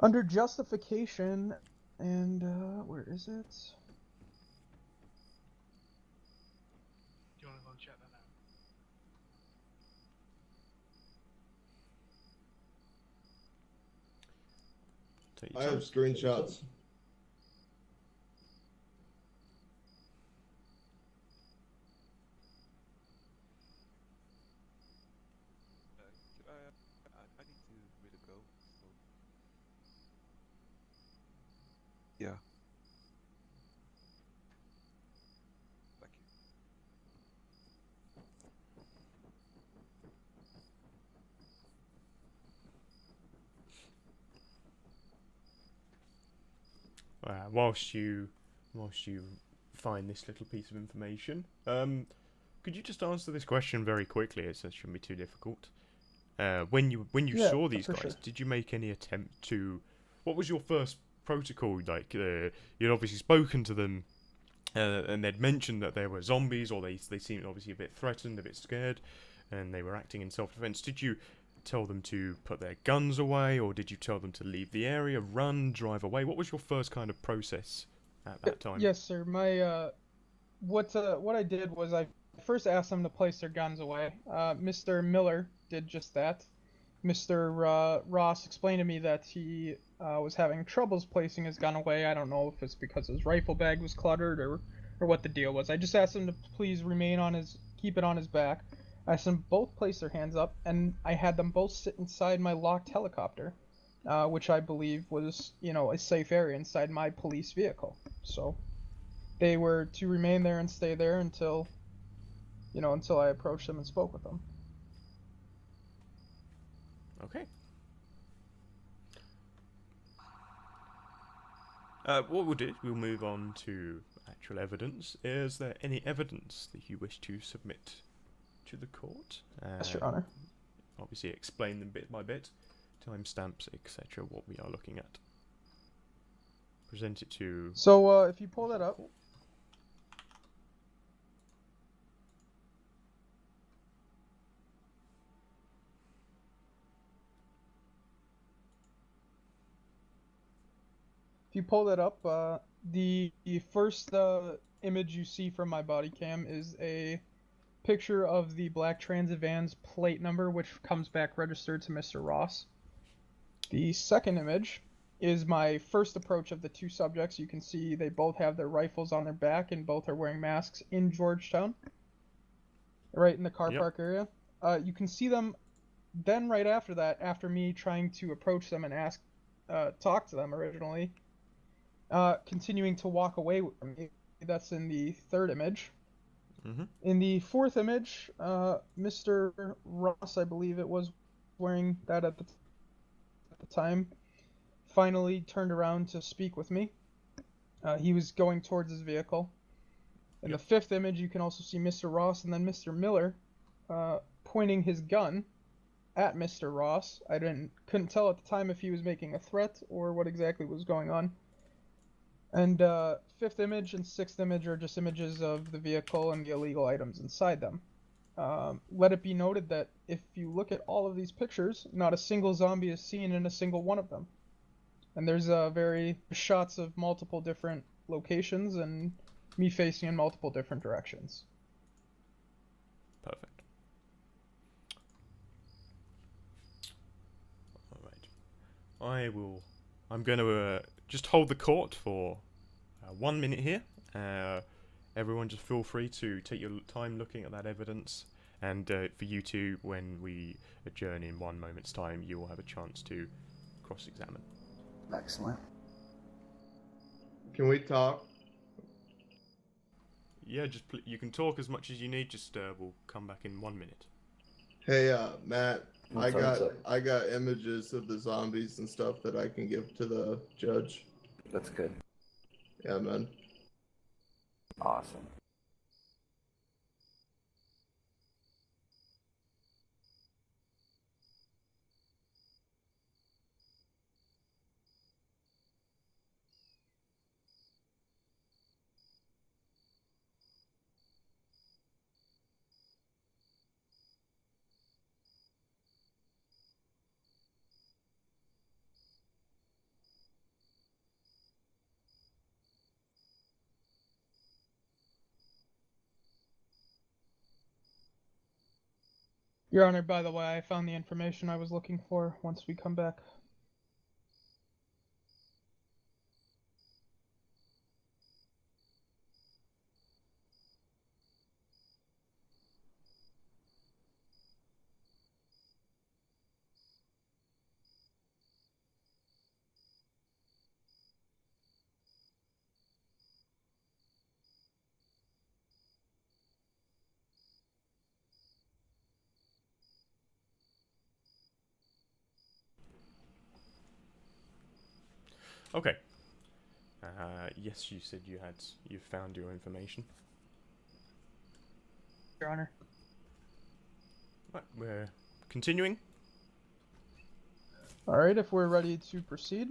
Under justification, and where is it? Do you want to go and check that out? Take your I have time. screenshots. I need to really go. So. Yeah. Thank you. Whilst you find this little piece of information, could you just answer this question very quickly? It shouldn't be too difficult. When you Yeah, saw these for guys, sure. did you make any attempt to? What was your first protocol? Like, you'd obviously spoken to them, and they'd mentioned that there were zombies, or they seemed obviously a bit threatened, a bit scared, and they were acting in self-defense. Did you tell them to put their guns away, or did you tell them to leave the area, run, drive away? What was your first kind of process at that time? Yes, sir. My what I did was I first asked them to place their guns away. Mr. Miller did just that. Mr. Ross explained to me that he was having troubles placing his gun away. I don't know if it's because his rifle bag was cluttered or what the deal was. I just asked him to please keep it on his back. I asked them both place their hands up, and I had them both sit inside my locked helicopter, which I believe was, a safe area inside my police vehicle. So they were to remain there and stay there until I approached them and spoke with them. Okay. What we'll do, we'll move on to actual evidence. Is there any evidence that you wish to submit to the court. Yes, Your Honor. Obviously, explain them bit by bit, timestamps, etc. What we are looking at. Present it to. So if you pull that up. If you pull that up, the first image you see from my body cam is a picture of the black transit van's plate number, which comes back registered to Mr. Ross. The second image is my first approach of the two subjects. You can see they both have their rifles on their back and both are wearing masks in Georgetown, right in the car park area. You can see them then right after that, after me trying to approach them and talk to them originally, continuing to walk away from me. That's in the third image. Mm-hmm. In the fourth image, Mr. Ross, I believe it was, wearing that at the time, finally turned around to speak with me. He was going towards his vehicle. In the fifth image, you can also see Mr. Ross and then Mr. Miller pointing his gun at Mr. Ross. I couldn't tell at the time if he was making a threat or what exactly was going on. And fifth image and sixth image are just images of the vehicle and the illegal items inside them. Let it be noted that if you look at all of these pictures, not a single zombie is seen in a single one of them. And there's shots of multiple different locations and me facing in multiple different directions. Perfect. Alright. I'm going to just hold the court for 1 minute here. Everyone just feel free to take your time looking at that evidence. And for you two, when we adjourn in 1 moment's time, you will have a chance to cross-examine. Excellent. Can we talk? Yeah, you can talk as much as you need. Just we'll come back in 1 minute. Hey, Matt. What's up? I got images of the zombies and stuff that I can give to the judge. That's good. Yeah, man. Awesome. Your Honor, by the way, I found the information I was looking for once we come back. Okay. Yes, you said you found your information. Your Honor. Right, we're continuing. Alright, if we're ready to proceed.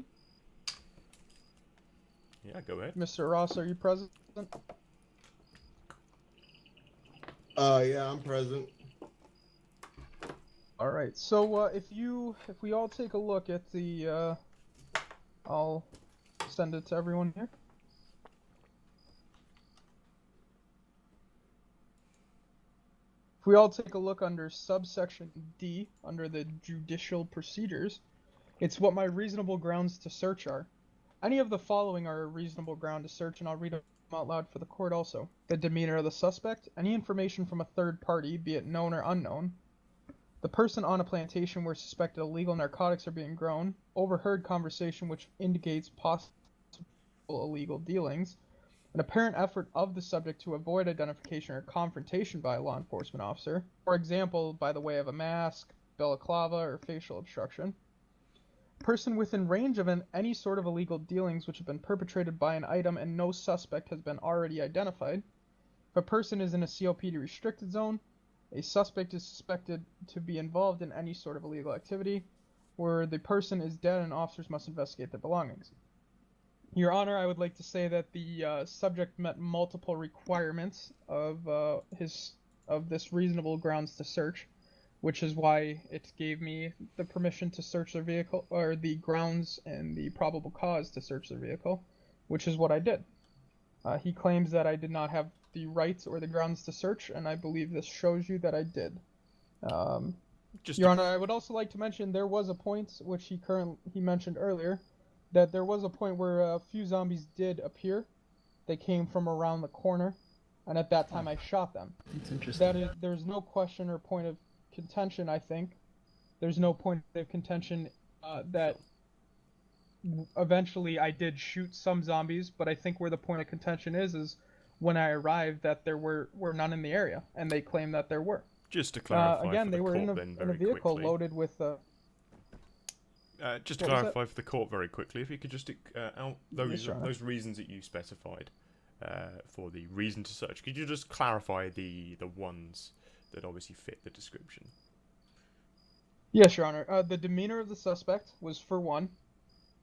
Yeah, go ahead. Mr. Ross, are you present? Yeah, I'm present. Alright, so if we all take a look at the I'll send it to everyone here. If we all take a look under subsection D, under the judicial procedures, it's what my reasonable grounds to search are. Any of the following are a reasonable ground to search, and I'll read them out loud for the court also. The demeanor of the suspect, any information from a third party, be it known or unknown, the person on a plantation where suspected illegal narcotics are being grown, overheard conversation which indicates possible illegal dealings, an apparent effort of the subject to avoid identification or confrontation by a law enforcement officer, for example, by the way of a mask, balaclava, or facial obstruction, person within range of any sort of illegal dealings which have been perpetrated by an item and no suspect has been already identified, if a person is in a COPD restricted zone, a suspect is suspected to be involved in any sort of illegal activity where the person is dead and officers must investigate their belongings. Your Honor, I would like to say that the subject met multiple requirements of this reasonable grounds to search, which is why it gave me the permission to search their vehicle, or the grounds and the probable cause to search their vehicle, which is what I did. He claims that I did not have the rights or the grounds to search, and I believe this shows you that I did. Your Honor, I would also like to mention there was a point which he mentioned earlier, that there was a point where a few zombies did appear. They came from around the corner, and at that time I shot them. It's interesting. There's no question or point of contention, I think. There's no point of contention that eventually I did shoot some zombies, but I think where the point of contention is when I arrived that there were none in the area, and they claim that there were. Just to clarify, again, for they the were court in then a very vehicle quickly. loaded with. Just to What was clarify for the court very quickly, if you could just out those reasons that you specified for the reason to search, could you just clarify the ones that obviously fit the description? Yes, Your Honor. The demeanor of the suspect was for one.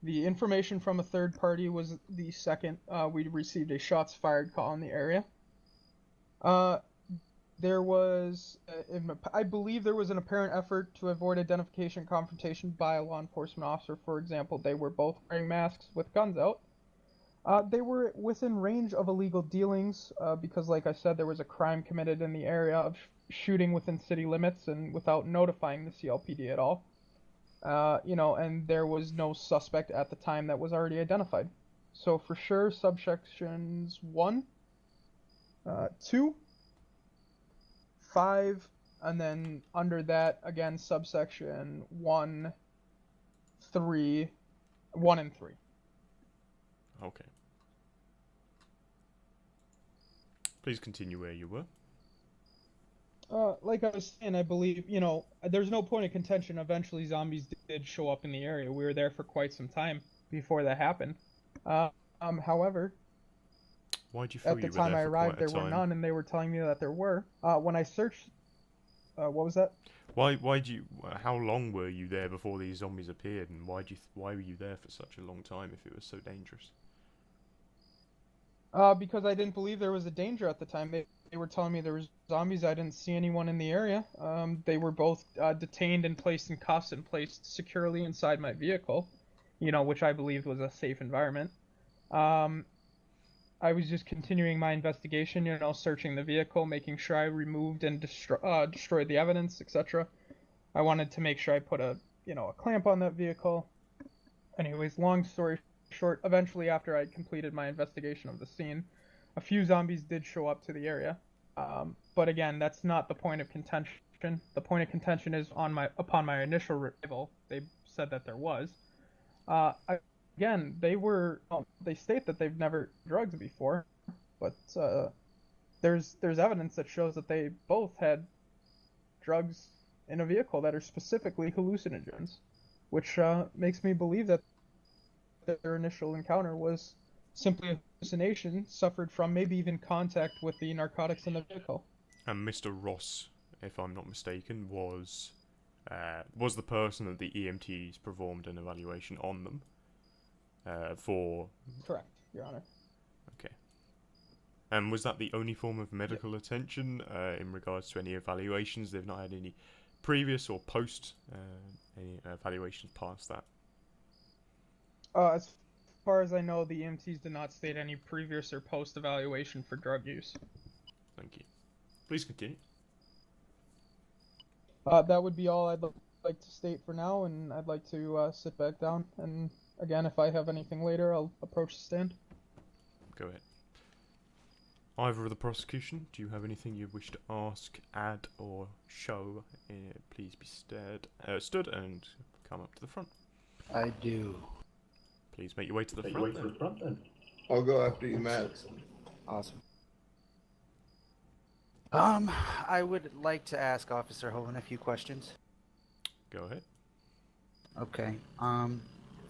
The information from a third party was the second. We received a shots fired call in the area. There was, I believe there was an apparent effort to avoid identification confrontation by a law enforcement officer. For example, they were both wearing masks with guns out. They were within range of illegal dealings because, like I said, there was a crime committed in the area of shooting within city limits and without notifying the CLPD at all. And there was no suspect at the time that was already identified. So for sure, subsections 1, 2, 5, and then under that, again, subsection 1, 3, 1 and 3. Okay. Please continue where you were. Like I was saying, I believe, there's no point of contention. Eventually, zombies did show up in the area. We were there for quite some time before that happened. However, why'd you feel at the you were time there I for arrived, quite a there were time? none, and they were telling me that there were. When I searched, what was that? How long were you there before these zombies appeared, and why were you there for such a long time if it was so dangerous? Because I didn't believe there was a danger at the time. They were telling me there was zombies. I didn't see anyone in the area. They were both detained and placed in cuffs and placed securely inside my vehicle, which I believed was a safe environment. I was just continuing my investigation, searching the vehicle, making sure I removed and destroyed the evidence, etc. I wanted to make sure I put a clamp on that vehicle. Anyways, long story short, eventually after I completed my investigation of the scene, a few zombies did show up to the area. But again, that's not the point of contention. The point of contention is upon my initial arrival, they said that there was. Again, they state that they've never drugged before, but there's evidence that shows that they both had drugs in a vehicle that are specifically hallucinogens, which makes me believe that their initial encounter was simply a hallucination suffered from maybe even contact with the narcotics in the vehicle. And Mr. Ross, if I'm not mistaken, was the person that the EMTs performed an evaluation on them for... Correct, Your Honor. Okay. And was that the only form of medical attention in regards to any evaluations? They've not had any previous or post any evaluations past that? As far as I know, the EMTs did not state any previous or post evaluation for drug use. Thank you. Please continue. That would be all I'd like to state for now, and I'd like to sit back down. And again, if I have anything later, I'll approach the stand. Go ahead. Either of the prosecution, do you have anything you wish to ask, add, or show? Please be stood and come up to the front. I do. Please make your way to the front then. I'll go after you, Matt. Awesome. I would like to ask Officer Holden a few questions. Go ahead. Okay.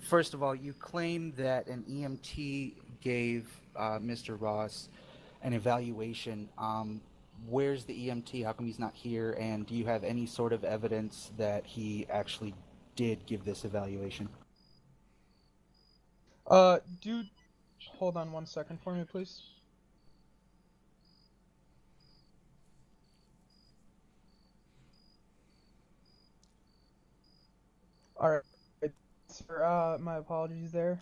First of all, you claim that an EMT gave Mr. Ross an evaluation. where's the EMT? How come he's not here? And do you have any sort of evidence that he actually did give this evaluation? Dude, hold on 1 second for me, please. Alright, sir, my apologies there.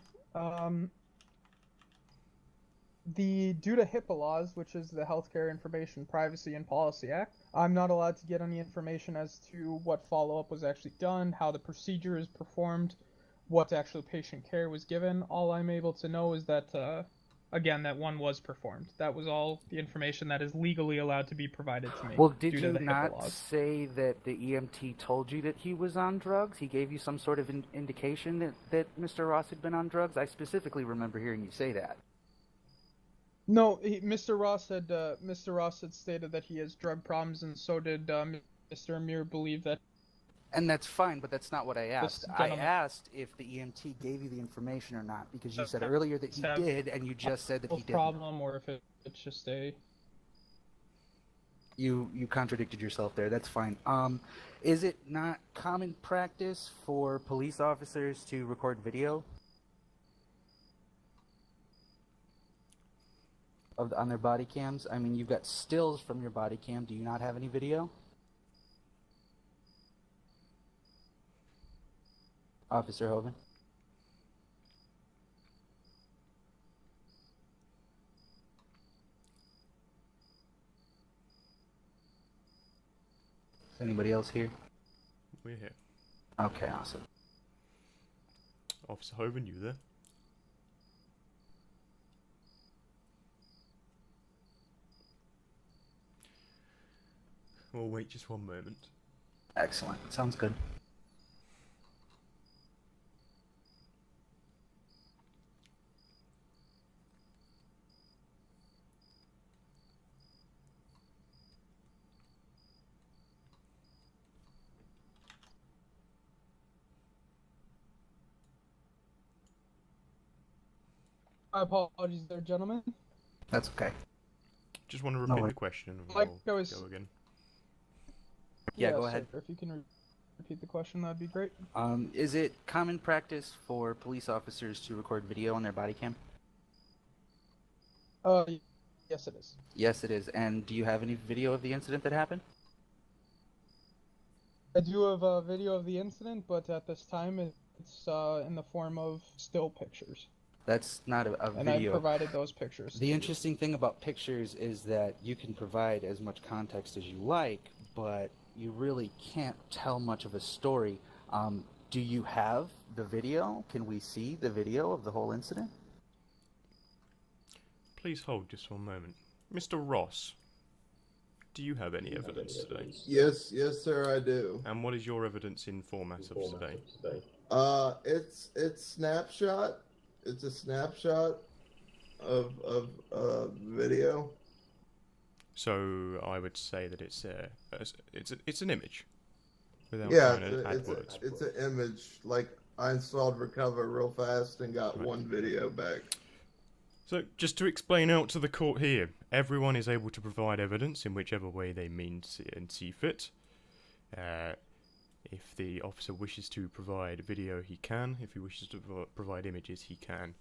Due to Hippa laws, which is the Healthcare Information Privacy and Policy Act, I'm not allowed to get any information as to what follow-up was actually done, how the procedure is performed, what actual patient care was given. All I'm able to know is that, again, that one was performed. That was all the information that is legally allowed to be provided to me. Well, did due you to the HIPAA not laws. say that the EMT told you that he was on drugs? He gave you some sort of indication that Mr. Ross had been on drugs? I specifically remember hearing you say that. No, Mr. Ross had stated that he has drug problems, and so did Mr. Amir believe that. And that's fine, but that's not what I asked. This I gentleman- asked if the EMT gave you the information or not, because you said earlier that he have did, and you just said that he didn't. problem, or if it's just a. You contradicted yourself there. That's fine. Is it not common practice for police officers to record video on their body cams? I mean, you've got stills from your body cam. Do you not have any video? Officer Hoven? Is anybody else here? We're here. Okay, awesome. Officer Hoven, you there? We'll wait just one moment. Excellent. Sounds good. My apologies there, gentlemen. That's okay. Just want to No repeat worries. the question and Like we'll I was- go again. Yeah, go ahead. Sir, if you can repeat the question, that'd be great. Is it common practice for police officers to record video on their body cam? Yes, it is. Yes, it is. And do you have any video of the incident that happened? I do have a video of the incident, but at this time it's in the form of still pictures, That's not a and I video. provided those pictures. The interesting thing about pictures is that you can provide as much context as you like, but you really can't tell much of a story. Do you have the video? Can we see the video of the whole incident? Please hold just one moment. Mr. Ross, do you have any evidence today? Yes, sir, I do. And what is your evidence in format of today? It's snapshot. It's a snapshot of video. So I would say that it's an image. Without Yeah, trying to add words. it's an image. Like, I installed Recover real fast and got one video back. So, just to explain out to the court here, everyone is able to provide evidence in whichever way they mean and see fit. If the officer wishes to provide video, he can. If he wishes to provide images, he can.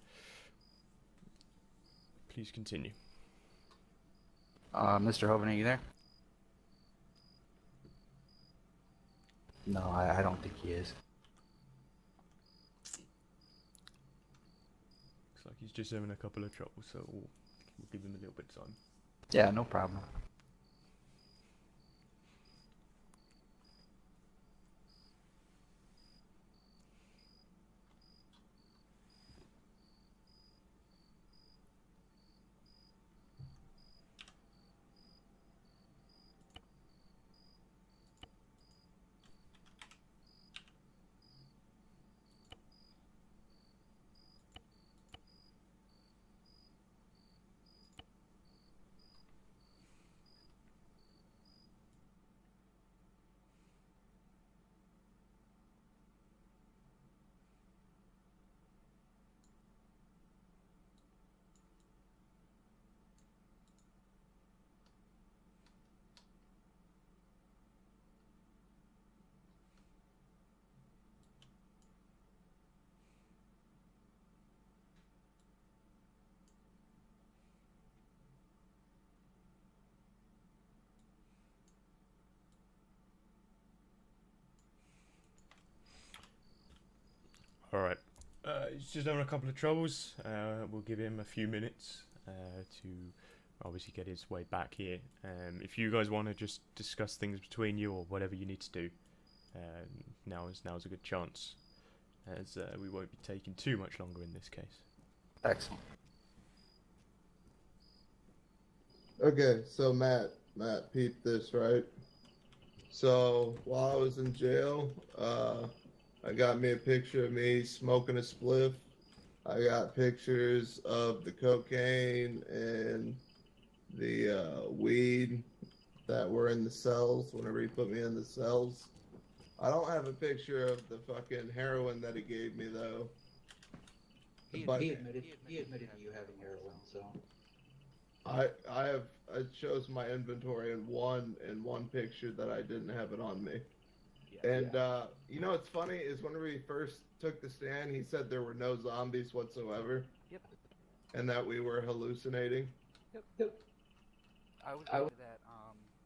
Please continue. Mr. Hoven, are you there? No, I don't think he is. Looks like he's just having a couple of troubles, so we'll give him a little bit of time. Yeah, no problem. Alright. He's just having a couple of troubles. We'll give him a few minutes to obviously get his way back here. If you guys want to just discuss things between you or whatever you need to do, now's a good chance, as we won't be taking too much longer in this case. Excellent. Okay, so Matt, peep this, right? So while I was in jail, I got me a picture of me smoking a spliff. I got pictures of the cocaine and the weed that were in the cells whenever he put me in the cells. I don't have a picture of the fucking heroin that he gave me though. He admitted to you having heroin, so. It shows my inventory in one picture that I didn't have it on me. And you know what's funny is whenever he first took the stand, he said there were no zombies whatsoever. Yep. And that we were hallucinating. Yep. I was going to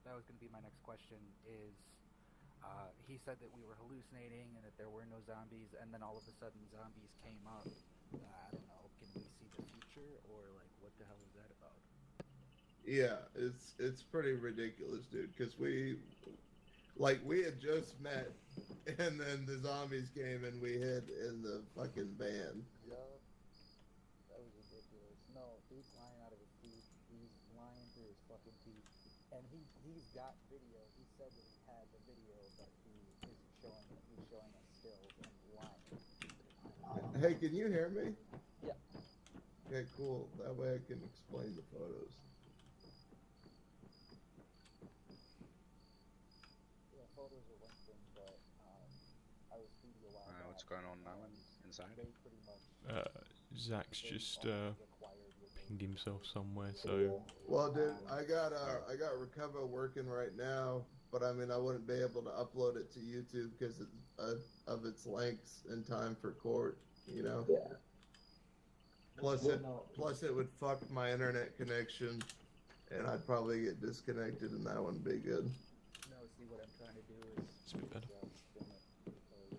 that was going to be my next question is, he said that we were hallucinating and that there were no zombies, and then all of a sudden zombies came up. I don't know, can we see the future, or like, what the hell is that about? Yeah, it's pretty ridiculous, dude, because we had just met, and then the zombies came and we hid in the fucking van. Yup. That was ridiculous. No, he's lying out of his teeth. He's lying through his fucking teeth. And he's got video. He said that he had the video, but he isn't showing it. He's showing us stills and lying. Hey, can you hear me? Yeah. Okay, cool. That way I can explain the photos. Yeah, photos are one thing, but I was speaking a while back. What's going on now inside? They pretty much Zach's just pinged himself somewhere, so Well, dude, I got Recover working right now, but I mean I wouldn't be able to upload it to YouTube because of its lengths in time for court, you know. Yeah. Plus it would fuck my internet connection, and I'd probably get disconnected, and that wouldn't be good. No, see what I'm trying to do is it's a bit better. just spin it because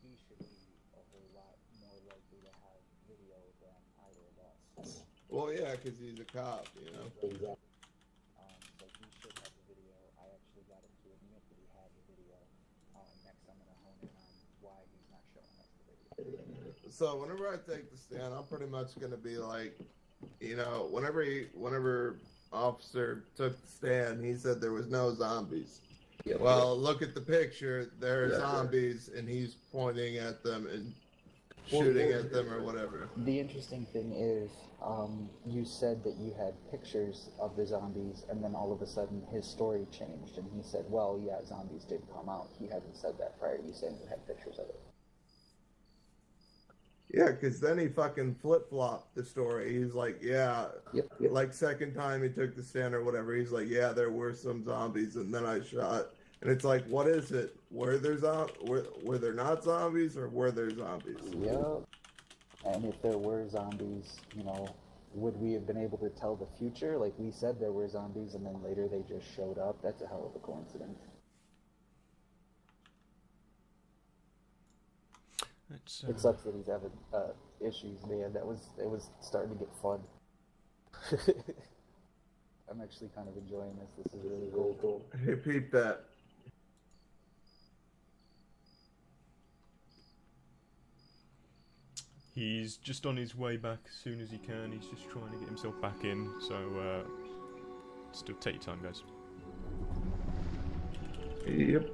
he should be a whole lot more likely to have video than either of us. Well, yeah, because he's a cop, you know. So he should have the video. I actually got him to admit that he had the video. Next I'm gonna hone in on why he's not showing us the video. So whenever I take the stand, I'm pretty much gonna be like, you know, whenever officer took the stand, he said there was no zombies. Yep. Well, look at the picture. There are zombies, and he's pointing at them and shooting at them or whatever. The interesting thing is, you said that you had pictures of the zombies, and then all of a sudden his story changed, and he said, well, yeah, zombies did come out. He hadn't said that prior to you saying you had pictures of it. Yeah, because then he fucking flip-flopped the story. He's like, yeah, Yep. like second time he took the stand or whatever, he's like, yeah, there were some zombies, and then I shot. And it's like, what is it? Were there not zombies, or were there zombies? Yep. And if there were zombies, you know, would we have been able to tell the future? Like we said there were zombies, and then later they just showed up. That's a hell of a coincidence. It sucks that he's having issues, man. It was starting to get fun. I'm actually kind of enjoying this. This is really cool. Hey, peep that. he's just on his way back as soon as he can. He's just trying to get himself back in, so still take your time, guys. Yep.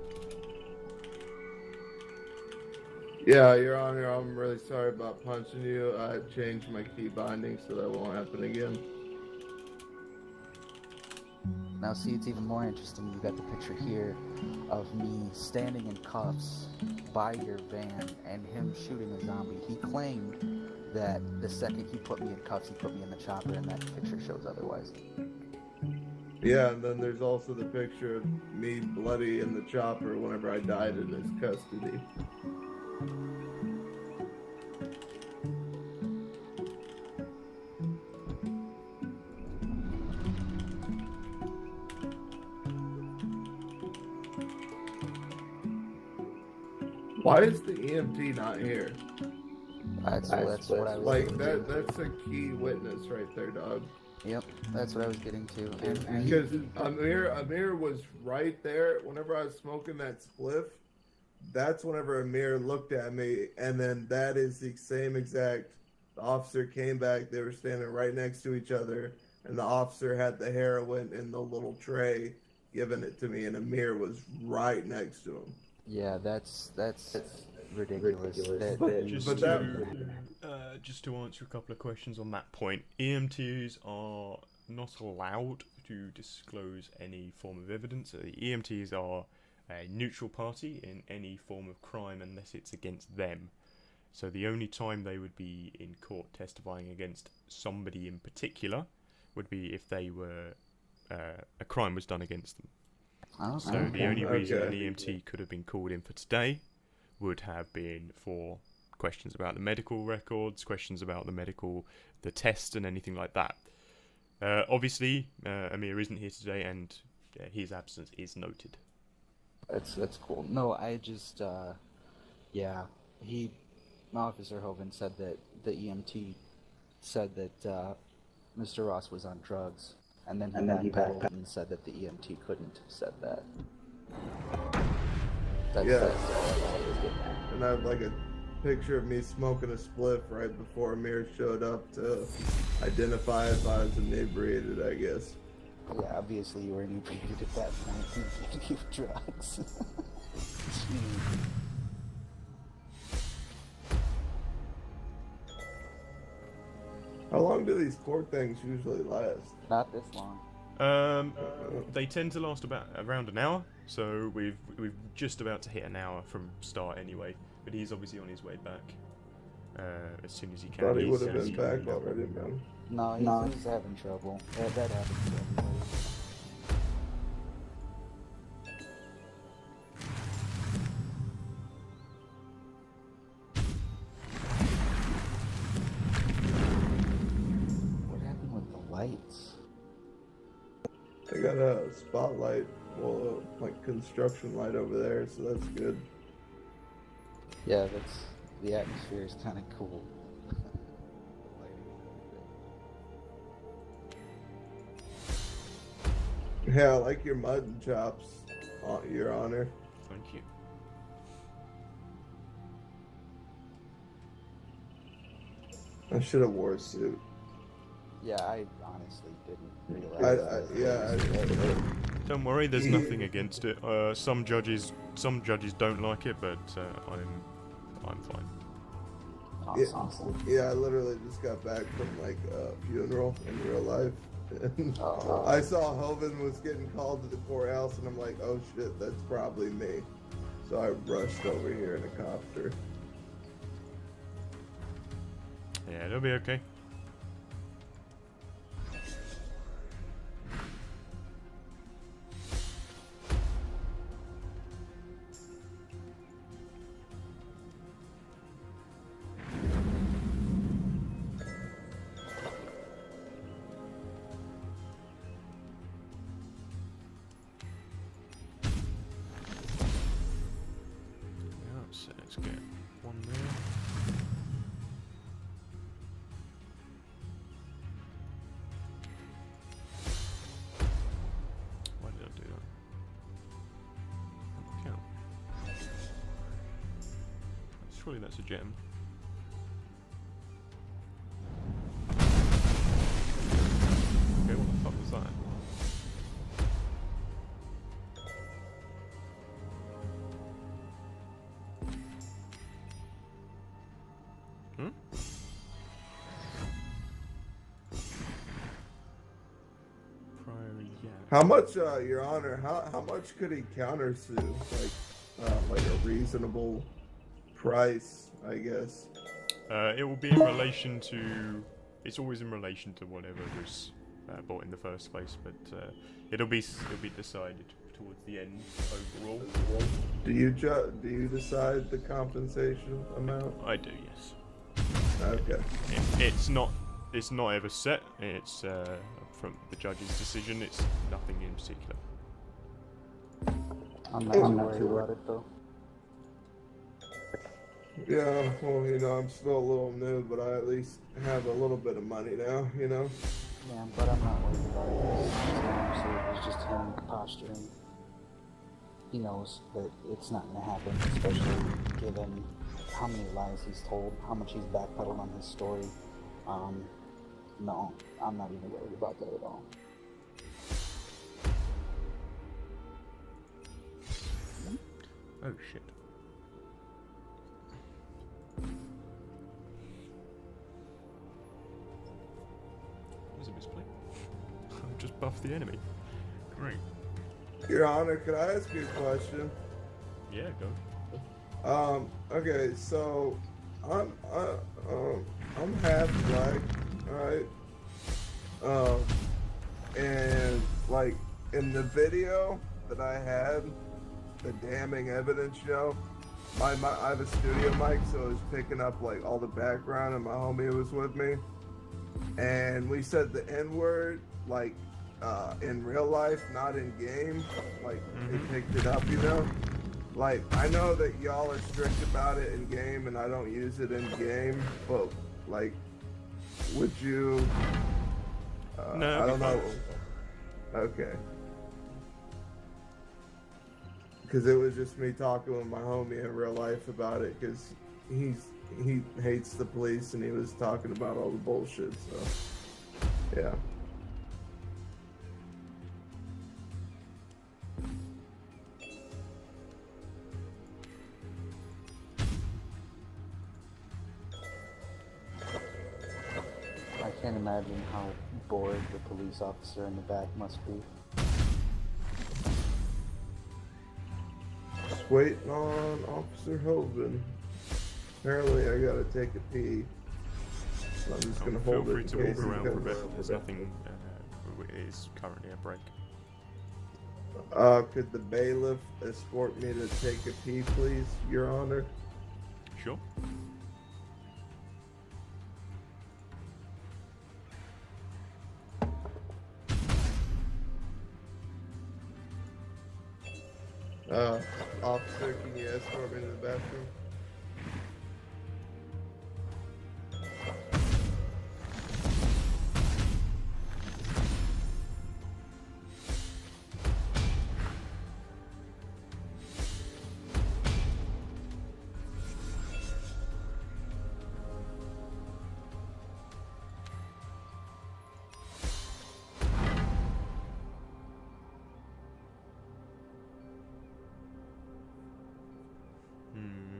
Yeah, Your Honor, I'm really sorry about punching you. I changed my key binding so that won't happen again. Now see, it's even more interesting. You got the picture here of me standing in cuffs by your van and him shooting a zombie. He claimed that the second he put me in cuffs, he put me in the chopper, and that picture shows otherwise. Yeah, and then there's also the picture of me bloody in the chopper whenever I died in his custody. Why is the EMT not here? That's what I was Like getting that. to. That's a key witness right there, dog. Yep, that's what I was getting to. And Because Amir was right there whenever I was smoking that spliff. That's whenever Amir looked at me, and then that is the same exact. The officer came back. They were standing right next to each other, and the officer had the heroin in the little tray, giving it to me, and Amir was right next to him. yeah, that's ridiculous. Just to answer a couple of questions on that point, EMTs are not allowed to disclose any form of evidence. The EMTs are a neutral party in any form of crime unless it's against them. So the only time they would be in court testifying against somebody in particular would be if they were a crime was done against them. So the only reason an EMT could have been called in for today would have been for questions about the medical records, questions about the test and anything like that. Obviously, Amir isn't here today, and his absence is noted. That's cool. No, I just Officer Holden said that the EMT said that Mr. Ross was on drugs, and then he backpedaled and said that the EMT couldn't have said that. That's what I was getting at. And I have like a picture of me smoking a spliff right before Amir showed up to identify if I was inebriated, I guess. Yeah, obviously you were inebriated at that point. You give drugs. How long do these court things usually last? Not this long. They tend to last around an hour, so we've just about to hit an hour from start anyway. But he's obviously on his way back as soon as he can. Thought he would have been back already, man. No, he's having trouble. That happens to everybody. What happened with the lights? They got a spotlight, well, like construction light over there, so that's good. Yeah, the atmosphere is kind of cool. Yeah, I like your mutton chops, Your Honor. Thank you. I should have wore a suit. Yeah, I honestly didn't realize. Don't worry, there's nothing against it. Some judges don't like it, but I'm fine. Awesome. Yeah, I literally just got back from like a funeral in real life. And I saw Holden was getting called to the courthouse, and I'm like, oh shit, that's probably me. So I rushed over here in a copter. Yeah, it'll be okay. So let's get one there. Why did I do that? Count. Surely that's a gem. Okay, what the fuck was that? How much, Your Honor? How much could he countersue? Like a reasonable price, I guess. It will be in relation to. It's always in relation to whatever was bought in the first place, but it'll be decided towards the end overall. Do you decide the compensation amount? I do, yes. Okay. It's not ever set. It's from the judge's decision. It's nothing in particular. I'm not too worried about it though. Yeah, well, I'm still a little new, but I at least have a little bit of money now. Yeah, but I'm not worried about it. Honestly, it was just him posturing. He knows that it's not going to happen, especially given how many lies he's told, how much he's backpedaled on his story. No, I'm not even worried about that at all. Oh shit. Was a misplay? I've just buffed the enemy. Great. Your Honor, could I ask you a question? Yeah, go. Okay, so I'm half black, alright? And like in the video that I had, the damning evidence, I have a studio mic, so it was picking up like all the background, and my homie was with me, and we said the N-word like in real life, not in game. Like they picked it up, Like I know that y'all are strict about it in game, and I don't use it in game, but like, would you? No, I don't know. Okay. Because it was just me talking with my homie in real life about it, because he hates the police, and he was talking about all the bullshit, so yeah. I can't imagine how bored the police officer in the back must be. Just waiting on Officer Holden. Apparently I gotta take a pee. So I'm just gonna hold feel it free in to case walk he around for a comes bit. up. There's nothing. It is currently a break. Could the bailiff escort me to take a pee, please, Your Honor? Sure. Officer, can you escort me to the bathroom?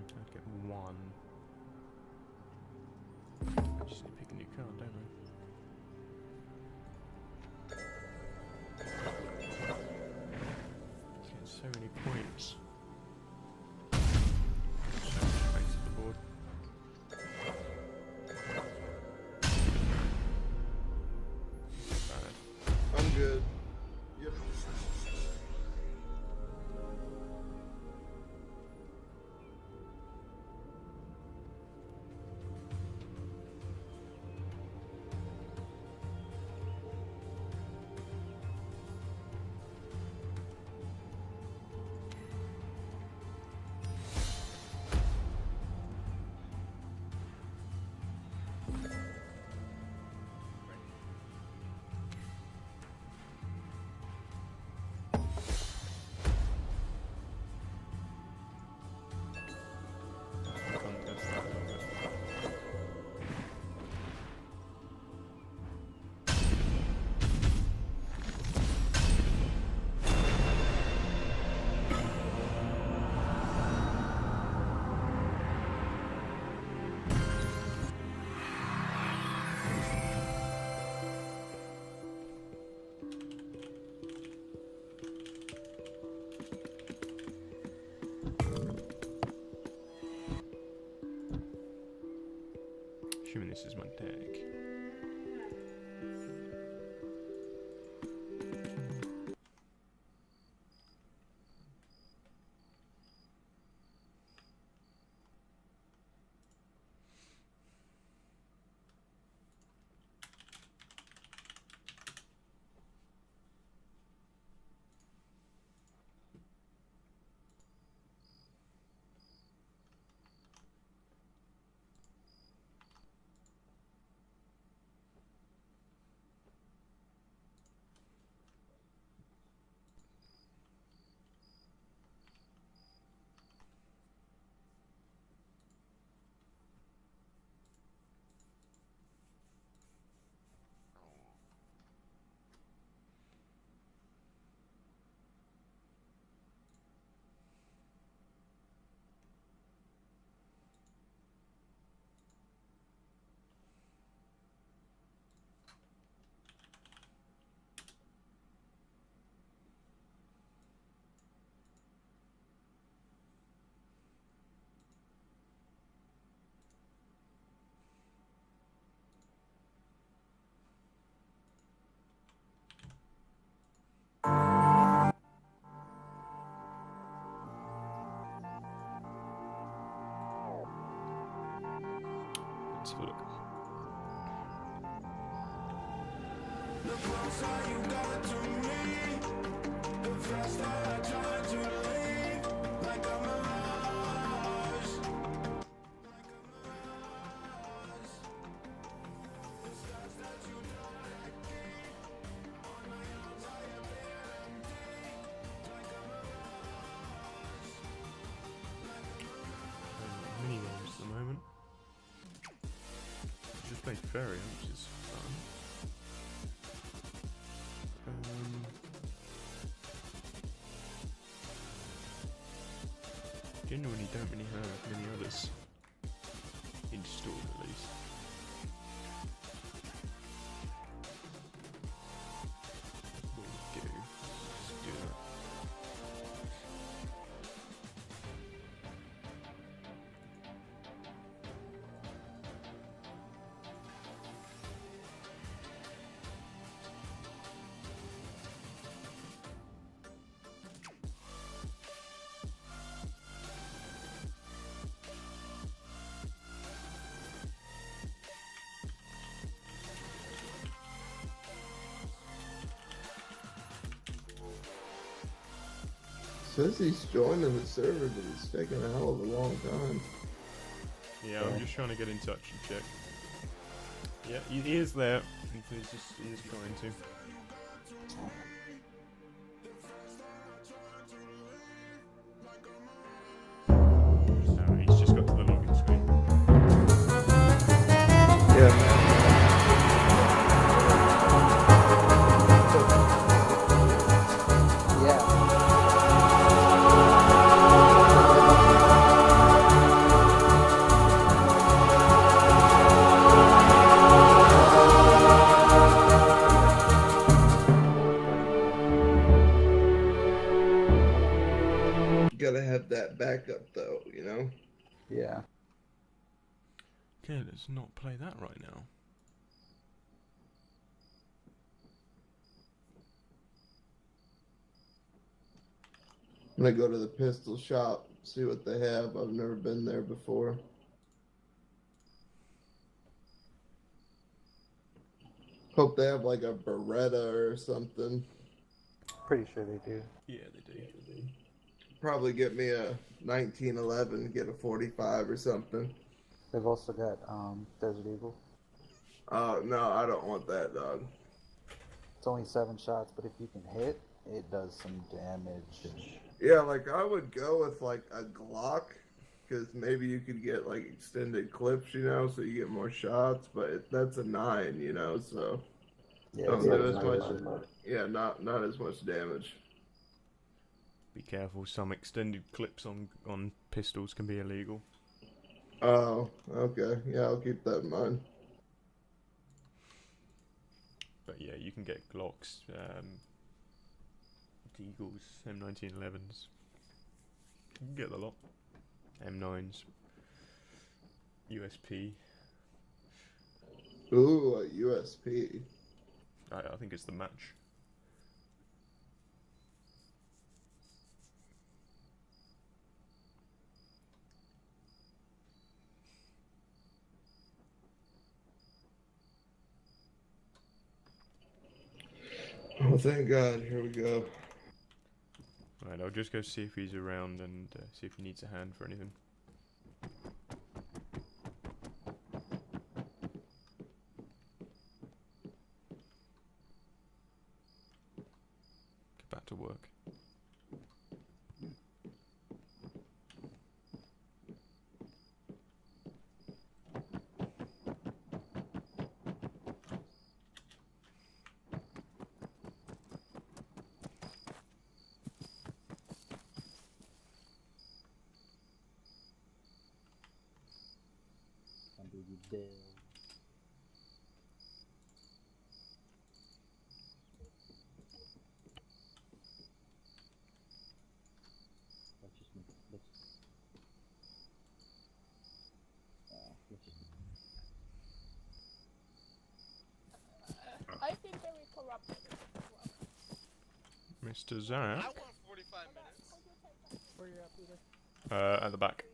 I'd get one. I just need to pick a new card, don't I? Getting so many points. So much space at the board. Bad. I'm good. Yep. Contest that a little bit. Assuming this is my deck. played Fairy, which is fun. Genuinely don't really have many others installed, at least. What we do, let's do that. Says he's joining the server, but it's taking a hell of a long time. Yeah, I'm just trying to get in touch and check. Yeah, he is there. He is trying to. So he's just got to the login screen. Yeah. Gotta have that backup though, you know? Yeah. Okay, let's not play that right now. I'm gonna go to the pistol shop, see what they have. I've never been there before. Hope they have like a Beretta or something. Pretty sure they do. Yeah, they do. Probably get me a 1911, get a 45 or something. They've also got Desert Eagle. No, I don't want that, dog. It's only 7 shots, but if you can hit, it does some damage. Yeah, like I would go with like a Glock, because maybe you could get like extended clips, you know, so you get more shots. But that's a 9, you know, so Yeah, don't it's do like as nine. much. Yeah, not as much damage. Be careful, some extended clips on pistols can be illegal. Oh, okay. Yeah, I'll keep that in mind. But yeah, you can get Glocks, Deagles, M1911s. You can get a lot. M9s. USP. Ooh, a USP. I think it's the match. Oh, thank God. Here we go. Right, I'll just go see if he's around and see if he needs a hand for anything. Get back to work. I think very corrupted. Mr. Zach, I want 45 minutes. Where you at, Peter? at the back.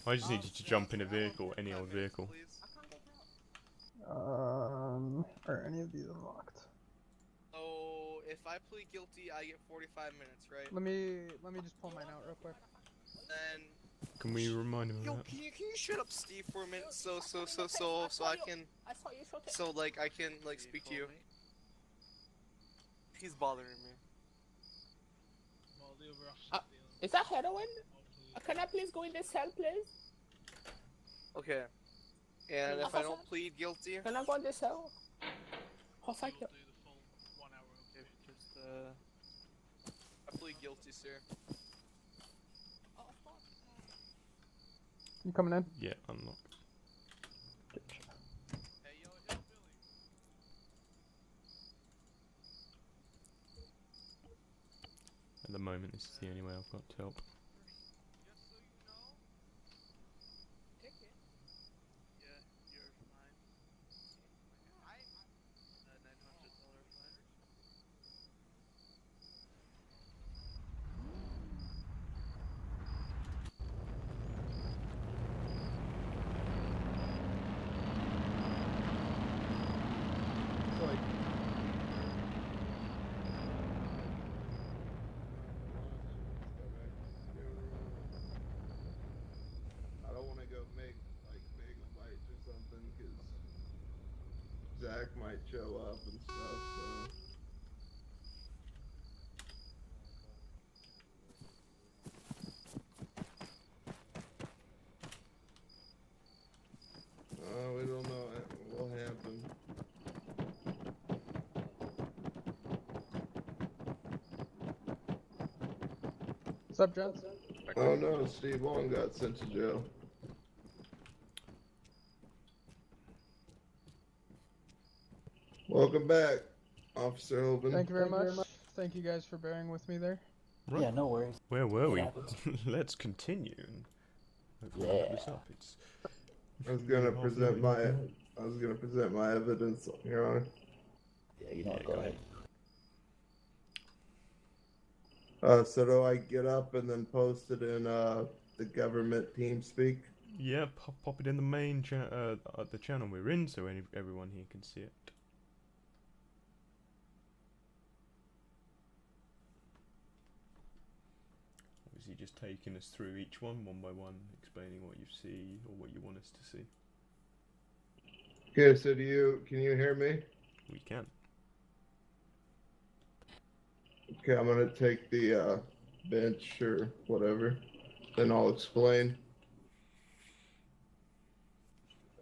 I just need you to jump in a vehicle, any old vehicle. Are any of these unlocked? So if I plead guilty, I get 45 minutes, right? Let me just pull mine out real quick. Then Can we remind him yo, of that? can you shut up, Steve, for a minute? So I can I saw you shot it. so like I can like speak to you. He's bothering me. Is that heroin? Can I please go in the cell, please? Okay. And if I don't plead guilty, Can I go in the cell? Oh, thank you. do the full 1 hour. Okay, just I plead guilty, sir. You coming in? Yeah, unlock. Hey, yo, Billy. At the moment, this is the only way I've got to help. Just so you know. Ticket? Yeah, you're fine. $900 fine. I don't want to go make like bagel bites or something because Zach might show up and stuff. So. We don't know what will happen. What's up, gents? Oh no, Steve Long got sent to jail. Welcome back, Officer Holden. Thank you very much. Thank you guys for bearing with me there. Right. Yeah, no worries. Where were we? Yeah. Let's continue. And hopefully wrap this up. It's I was gonna present my evidence, Your Honor. Yeah, you know what, Yeah, go go ahead. So do I get up and then post it in the government team speak? Yeah, pop it in the main the channel we're in, so everyone here can see it. Obviously, just taking us through each one by one, explaining what you see or what you want us to see. Okay, so can you hear me? We can. Okay, I'm gonna take the bench or whatever, then I'll explain.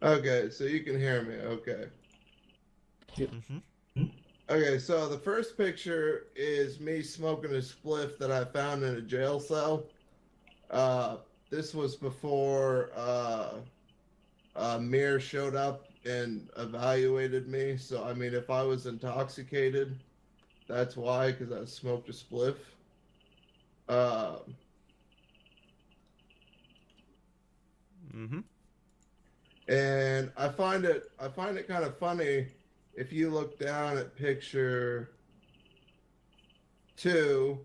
Okay, so you can hear me, okay. Mm-hmm. Okay, so the first picture is me smoking a spliff that I found in a jail cell. This was before Mir showed up and evaluated me. So, I mean, if I was intoxicated, that's why, because I smoked a spliff. Mm-hmm. And I find it kind of funny if you look down at picture 2.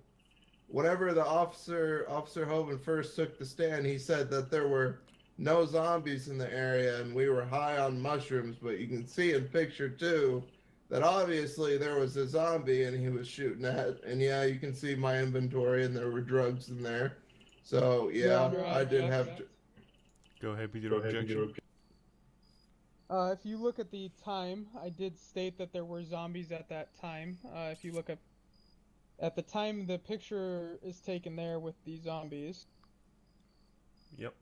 Whenever the Officer Hoban first took the stand, he said that there were no zombies in the area and we were high on mushrooms. But you can see in picture 2 that obviously there was a zombie and he was shooting at. And yeah, you can see my inventory and there were drugs in there. So yeah, I did have to. Go ahead with your objection. If you look at the time, I did state that there were zombies at that time. If you look at the time the picture is taken there with the zombies. Yep.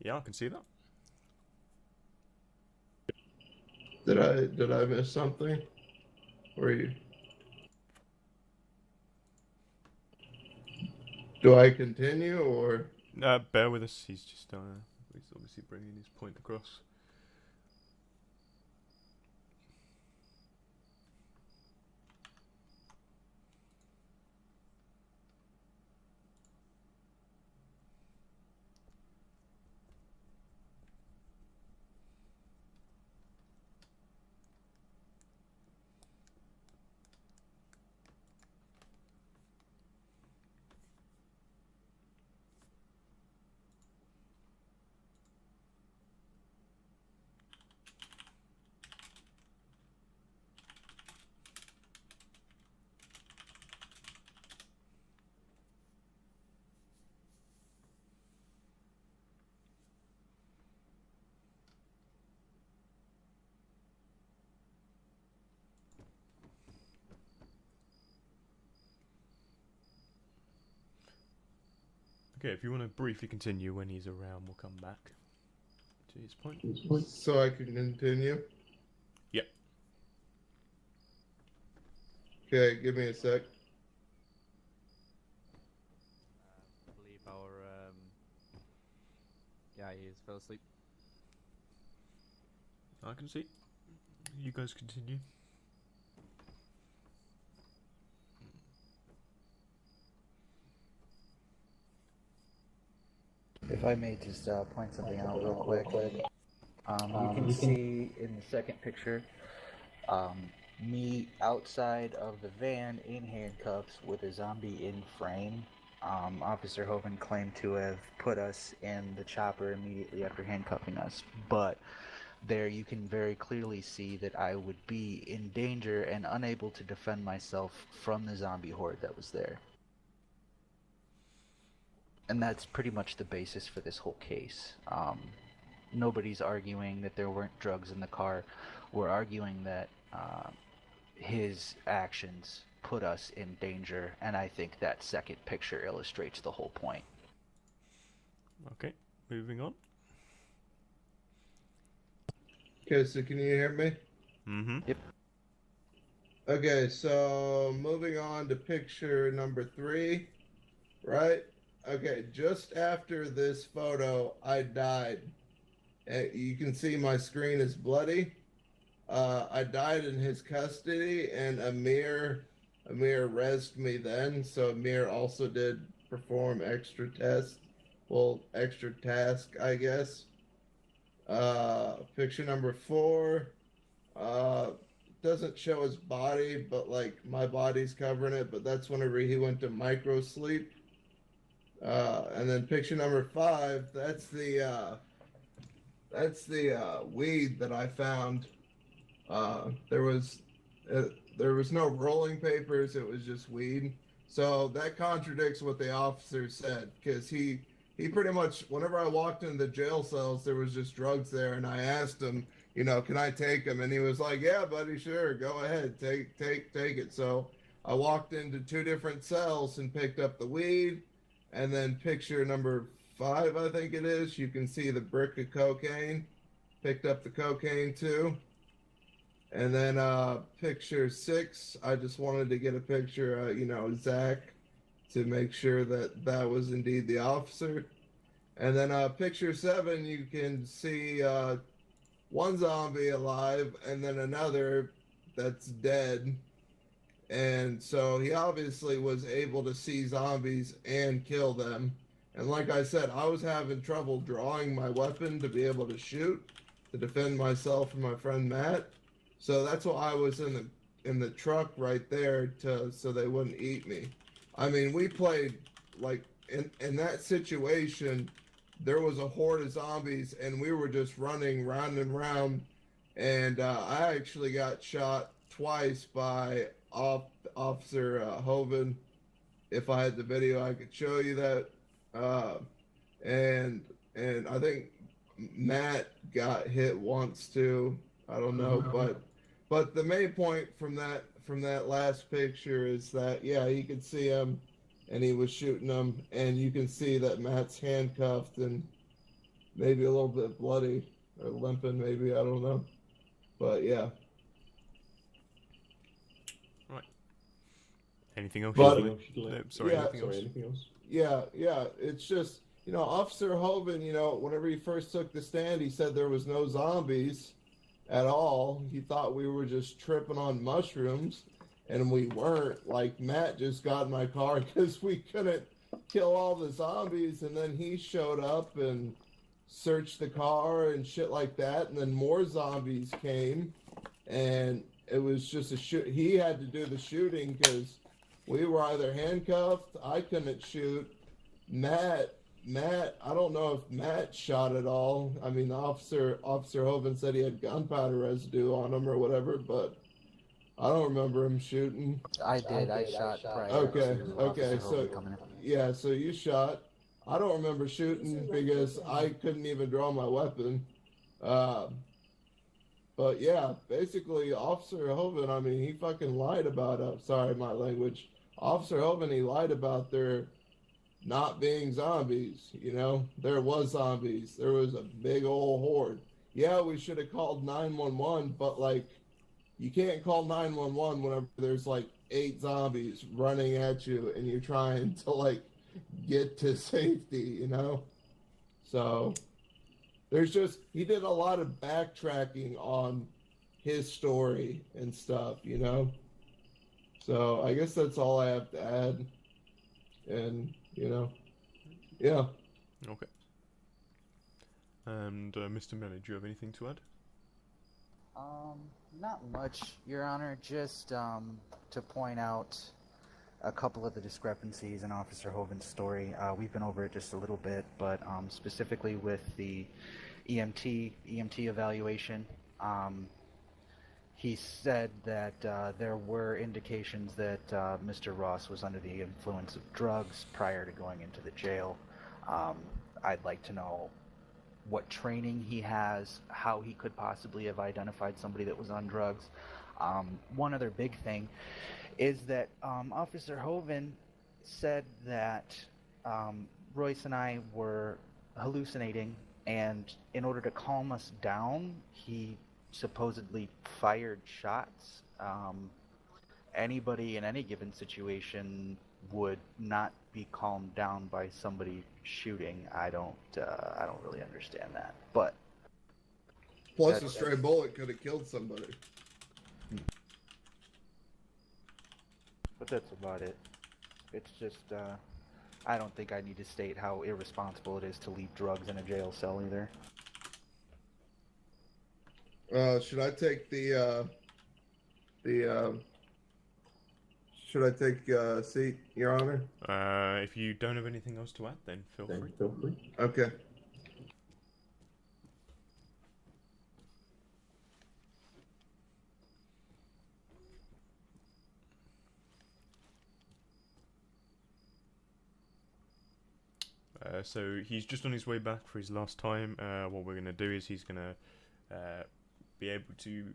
Yeah, I can see that. Did I miss something? Were you? Do I continue or? Bear with us. He's just he's obviously bringing his point across. Okay, if you want to briefly continue when he's around, we'll come back to his point. So I can continue? Yep. Okay, give me a sec. I believe our guy is fell asleep. I can see. You guys continue. If I may just point something out real quick. You can see in the second picture me outside of the van in handcuffs with a zombie in frame. Officer Hoven claimed to have put us in the chopper immediately after handcuffing us, but there you can very clearly see that I would be in danger and unable to defend myself from the zombie horde that was there. And that's pretty much the basis for this whole case. Nobody's arguing that there weren't drugs in the car. We're arguing that his actions put us in danger, and I think that second picture illustrates the whole point. Okay, moving on. Okay, so can you hear me? Mm-hmm. Yep. Okay, so moving on to picture number 3, right? Okay, just after this photo, I died. You can see my screen is bloody. I died in his custody, and Amir rezzed me then, so Amir also did perform extra task, I guess. Picture number 4, doesn't show his body, but like my body's covering it, but that's whenever he went to micro sleep. And then picture number 5, that's the weed that I found. There was no rolling papers, it was just weed. So that contradicts what the officer said, because he pretty much, whenever I walked into the jail cells, there was just drugs there, and I asked him, can I take them? And he was like, yeah, buddy, sure, go ahead, take it. So I walked into 2 different cells and picked up the weed, and then picture number 5, I think it is, you can see the brick of cocaine. Picked up the cocaine too. And then picture 6, I just wanted to get a picture, Zach, to make sure that was indeed the officer. And then picture 7, you can see one zombie alive and then another that's dead. And so he obviously was able to see zombies and kill them. And like I said, I was having trouble drawing my weapon to be able to shoot, to defend myself and my friend Matt. So that's why I was in the truck right there so they wouldn't eat me. I mean, we played, like, in that situation, there was a horde of zombies, and we were just running round and round, and I actually got shot twice by Officer Hoven. If I had the video, I could show you that. And I think Matt got hit once too. I don't know, but the main point from that last picture is that, yeah, you could see him and he was shooting them, and you can see that Matt's handcuffed and maybe a little bit bloody or limping, maybe, I don't know. But yeah. Right. Anything else? But, Anything else? Yeah, it's just, Officer Hoven, whenever he first took the stand, he said there was no zombies at all. He thought we were just tripping on mushrooms, and we weren't. Like, Matt just got in my car because we couldn't kill all the zombies, and then he showed up and searched the car and shit like that, and then more zombies came, and it was just he had to do the shooting because we were either handcuffed, I couldn't shoot. Matt, I don't know if Matt shot at all. I mean, Officer Hoven said he had gunpowder residue on him or whatever, but I don't remember him shooting. I did. I shot prior. Okay. So yeah, so you shot. I don't remember shooting because I couldn't even draw my weapon. But yeah, basically, Officer Hoven, I mean, he fucking lied about. Sorry, my language. Officer Hoven, he lied about their not being zombies. You know, there was zombies. There was a big old horde. Yeah, we should have called 911, but like, you can't call 911 whenever there's like 8 zombies running at you and you're trying to like get to safety, you know? So there's just, he did a lot of backtracking on his story and stuff, you know? So I guess that's all I have to add. And, you know, yeah. Okay. And Mr. Miller, do you have anything to add? Not much, Your Honor. Just to point out a couple of the discrepancies in Officer Hoven's story. We've been over it just a little bit, but specifically with the EMT evaluation, he said that there were indications that Mr. Ross was under the influence of drugs prior to going into the jail. I'd like to know what training he has, how he could possibly have identified somebody that was on drugs. One other big thing is that Officer Hoven said that Royce and I were hallucinating, and in order to calm us down, he supposedly fired shots. Anybody in any given situation would not be calmed down by somebody shooting. I don't really understand that. But plus, a stray bullet could have killed somebody. But that's about it. It's just I don't think I need to state how irresponsible it is to leave drugs in a jail cell either. Should I take should I take a seat, Your Honor? If you don't have anything else to add, then feel free. Okay. So he's just on his way back for his last time. What we're going to do is he's going to be able to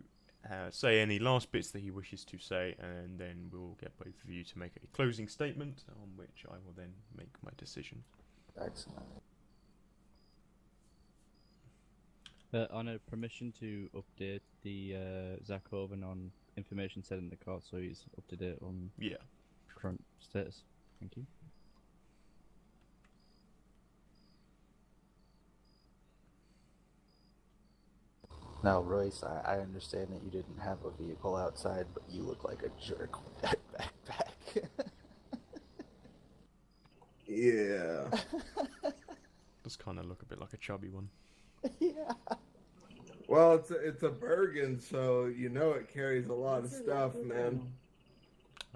say any last bits that he wishes to say, and then we'll get both of you to make a closing statement, on which I will then make my decision. Excellent. Honor, permission to update the Zach Hoven on information said in the court, so he's up to date on current status. Thank you. Now, Royce, I understand that you didn't have a vehicle outside, but you look like a jerk with that backpack. Yeah. Does kind of look a bit like a chubby one. Yeah. Well, it's a Bergen, so you know it carries a lot of stuff, man.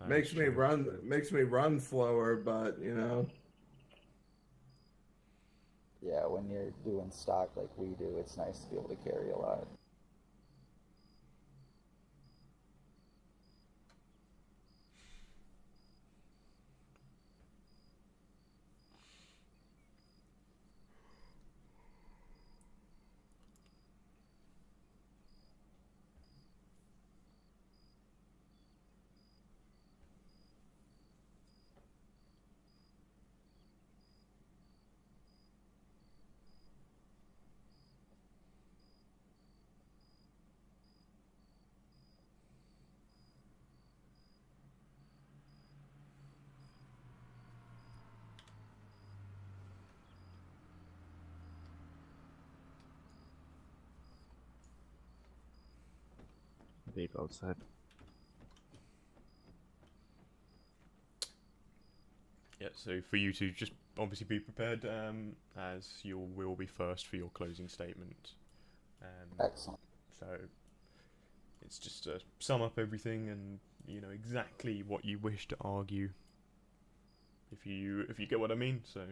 Makes me run slower, but you know. Yeah, when you're doing stock like we do, it's nice to be able to carry a lot. Vehicle outside. Yeah, so for you to just obviously be prepared, as you will be first for your closing statement. Excellent. So it's just to sum up everything and you know exactly what you wish to argue. If you get what I mean. So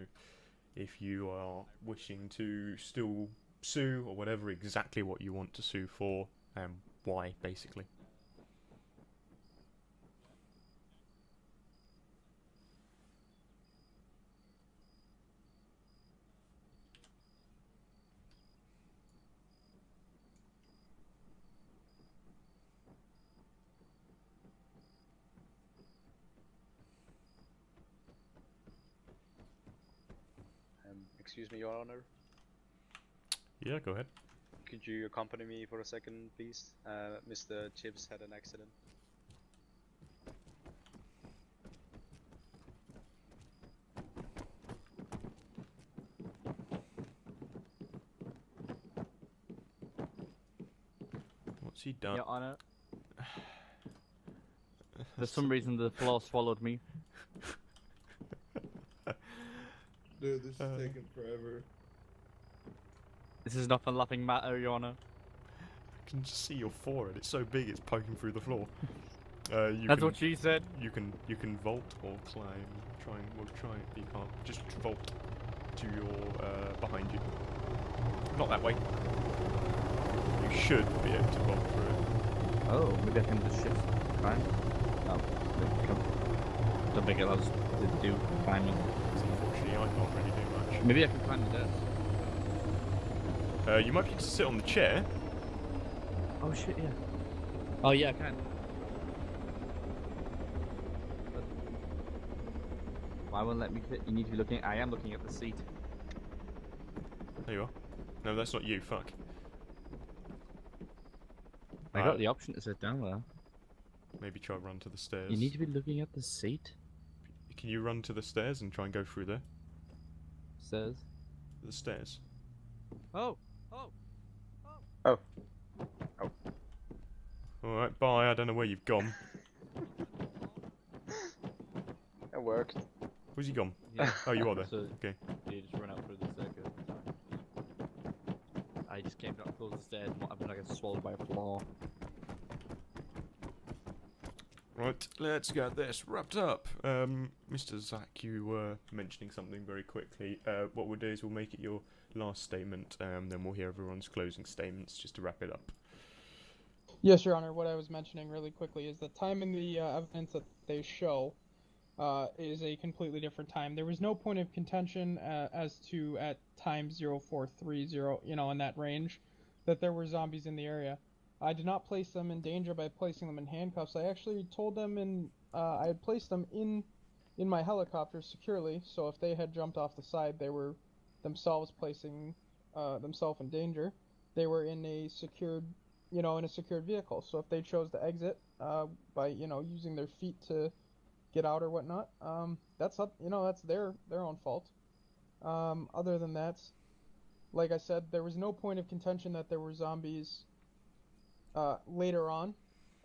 if you are wishing to still sue or whatever, exactly what you want to sue for and why, basically. Excuse me, Your Honor. Yeah, go ahead. Could you accompany me for a second, please? Mr. Chips had an accident. What's he done? Your Honor. For some reason, the floor swallowed me. Dude, this is taking forever. This is not a laughing matter, Your Honor. I can just see your forehead. It's so big, it's poking through the floor. That's what she said. You can vault or climb. We'll try. You can't. Just vault to your behind you. Not that way. You should be able to vault through it. Oh, maybe I can just shift climb. No, don't think it allows to do climbing. Unfortunately, I can't really do much. Maybe I can climb the desk. You might be able to sit on the chair. Oh shit, yeah. Oh yeah, I can. But why won't let me fit? You need to be looking. I am looking at the seat. There you are. No, that's not you. Fuck. I got the option to sit down there. Maybe try run to the stairs. You need to be looking at the seat. Can you run to the stairs and try and go through there? Stairs. The stairs. Oh. Alright, bye. I don't know where you've gone. It worked. Where's he gone? Yeah. Oh, you are there. So, okay. You just run out through the circuit. I just came down close the stairs and what happened? I got swallowed by a floor. Right, let's get this wrapped up. Mr. Zach, you were mentioning something very quickly. What we'll do is we'll make it your last statement, then we'll hear everyone's closing statements just to wrap it up. Yes, Your Honor. What I was mentioning really quickly is the time in the evidence that they show is a completely different time. There was no point of contention as to at time 0430, in that range, that there were zombies in the area. I did not place them in danger by placing them in handcuffs. I actually told them I had placed them in my helicopter securely, so if they had jumped off the side, they were themselves placing themselves in danger. They were in a secured vehicle. So if they chose to exit by using their feet to get out or whatnot, that's up, that's their own fault. Other than that, like I said, there was no point of contention that there were zombies later on.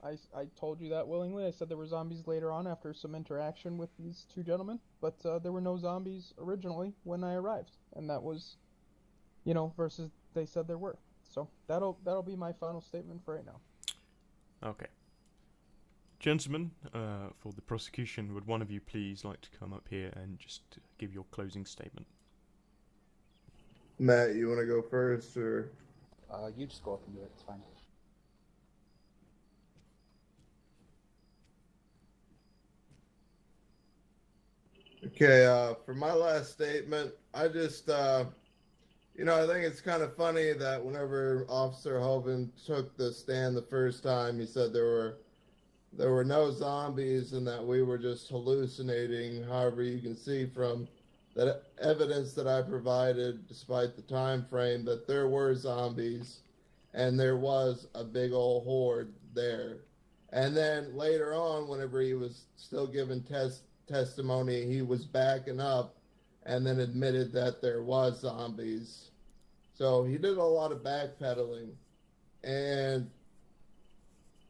I told you that willingly. I said there were zombies later on after some interaction with these two gentlemen, but there were no zombies originally when I arrived, and that was, versus they said there were. So that'll be my final statement for right now. Okay. Gentlemen, for the prosecution, would one of you please like to come up here and just give your closing statement? Matt, you want to go first, or? You just go up and do it. It's fine. Okay, for my last statement, I just, I think it's kind of funny that whenever Officer Holden took the stand the first time, he said there were no zombies and that we were just hallucinating. However, you can see from the evidence that I provided, despite the time frame, that there were zombies and there was a big old horde there. And then later on, whenever he was still giving testimony, he was backing up and then admitted that there was zombies. So he did a lot of backpedaling. And,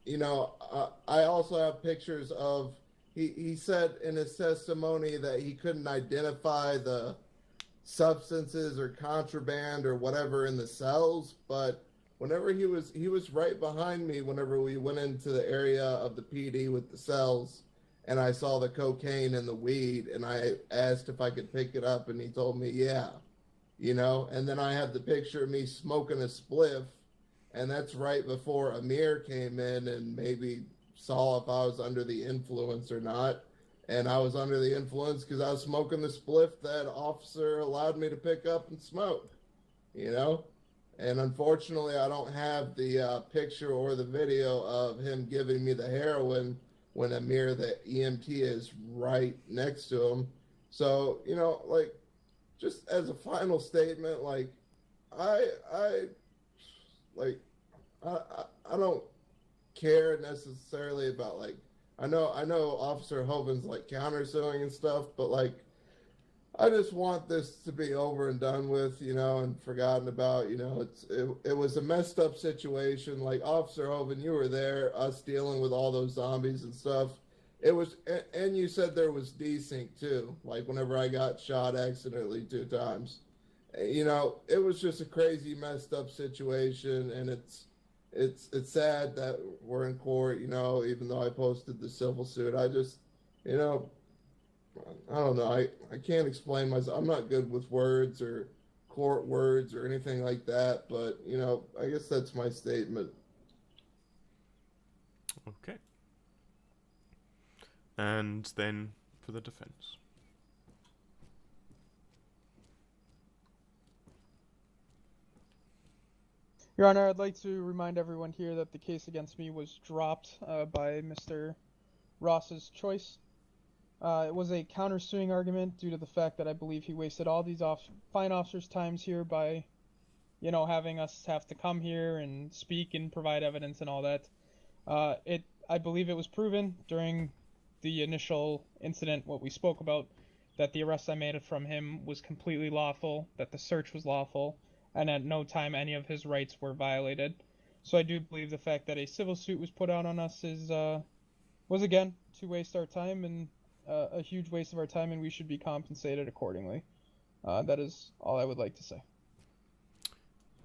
I also have pictures of, he said in his testimony that he couldn't identify the substances or contraband or whatever in the cells, but whenever he was right behind me whenever we went into the area of the PD with the cells, and I saw the cocaine and the weed, and I asked if I could pick it up, and he told me, yeah, and then I had the picture of me smoking a spliff, and that's right before Amir came in and maybe saw if I was under the influence or not, and I was under the influence because I was smoking the spliff that officer allowed me to pick up and smoke, and unfortunately I don't have the picture or the video of him giving me the heroin when Amir, the EMT, is right next to him. So, just as a final statement, like, I like, I don't care necessarily about, like, I know Officer Hoven's like countersuing and stuff, but like, I just want this to be over and done with, and forgotten about. It was a messed up situation. Like, Officer Hoven, you were there, us dealing with all those zombies and stuff. It was, and you said there was desync too. Like, whenever I got shot accidentally 2 times, it was just a crazy messed up situation, and it's sad that we're in court. Even though I posted the civil suit, I just, I don't know. I can't explain myself. I'm not good with words or court words or anything like that, but, I guess that's my statement. Okay. And then for the defense. Your Honor, I'd like to remind everyone here that the case against me was dropped by Mr. Ross's choice. It was a countersuing argument due to the fact that I believe he wasted all these fine officers' times here by, having us have to come here and speak and provide evidence and all that. I believe it was proven during the initial incident, what we spoke about, that the arrest I made from him was completely lawful, that the search was lawful, and at no time any of his rights were violated. So I do believe the fact that a civil suit was put out on us was again to waste our time, and a huge waste of our time, and we should be compensated accordingly. That is all I would like to say.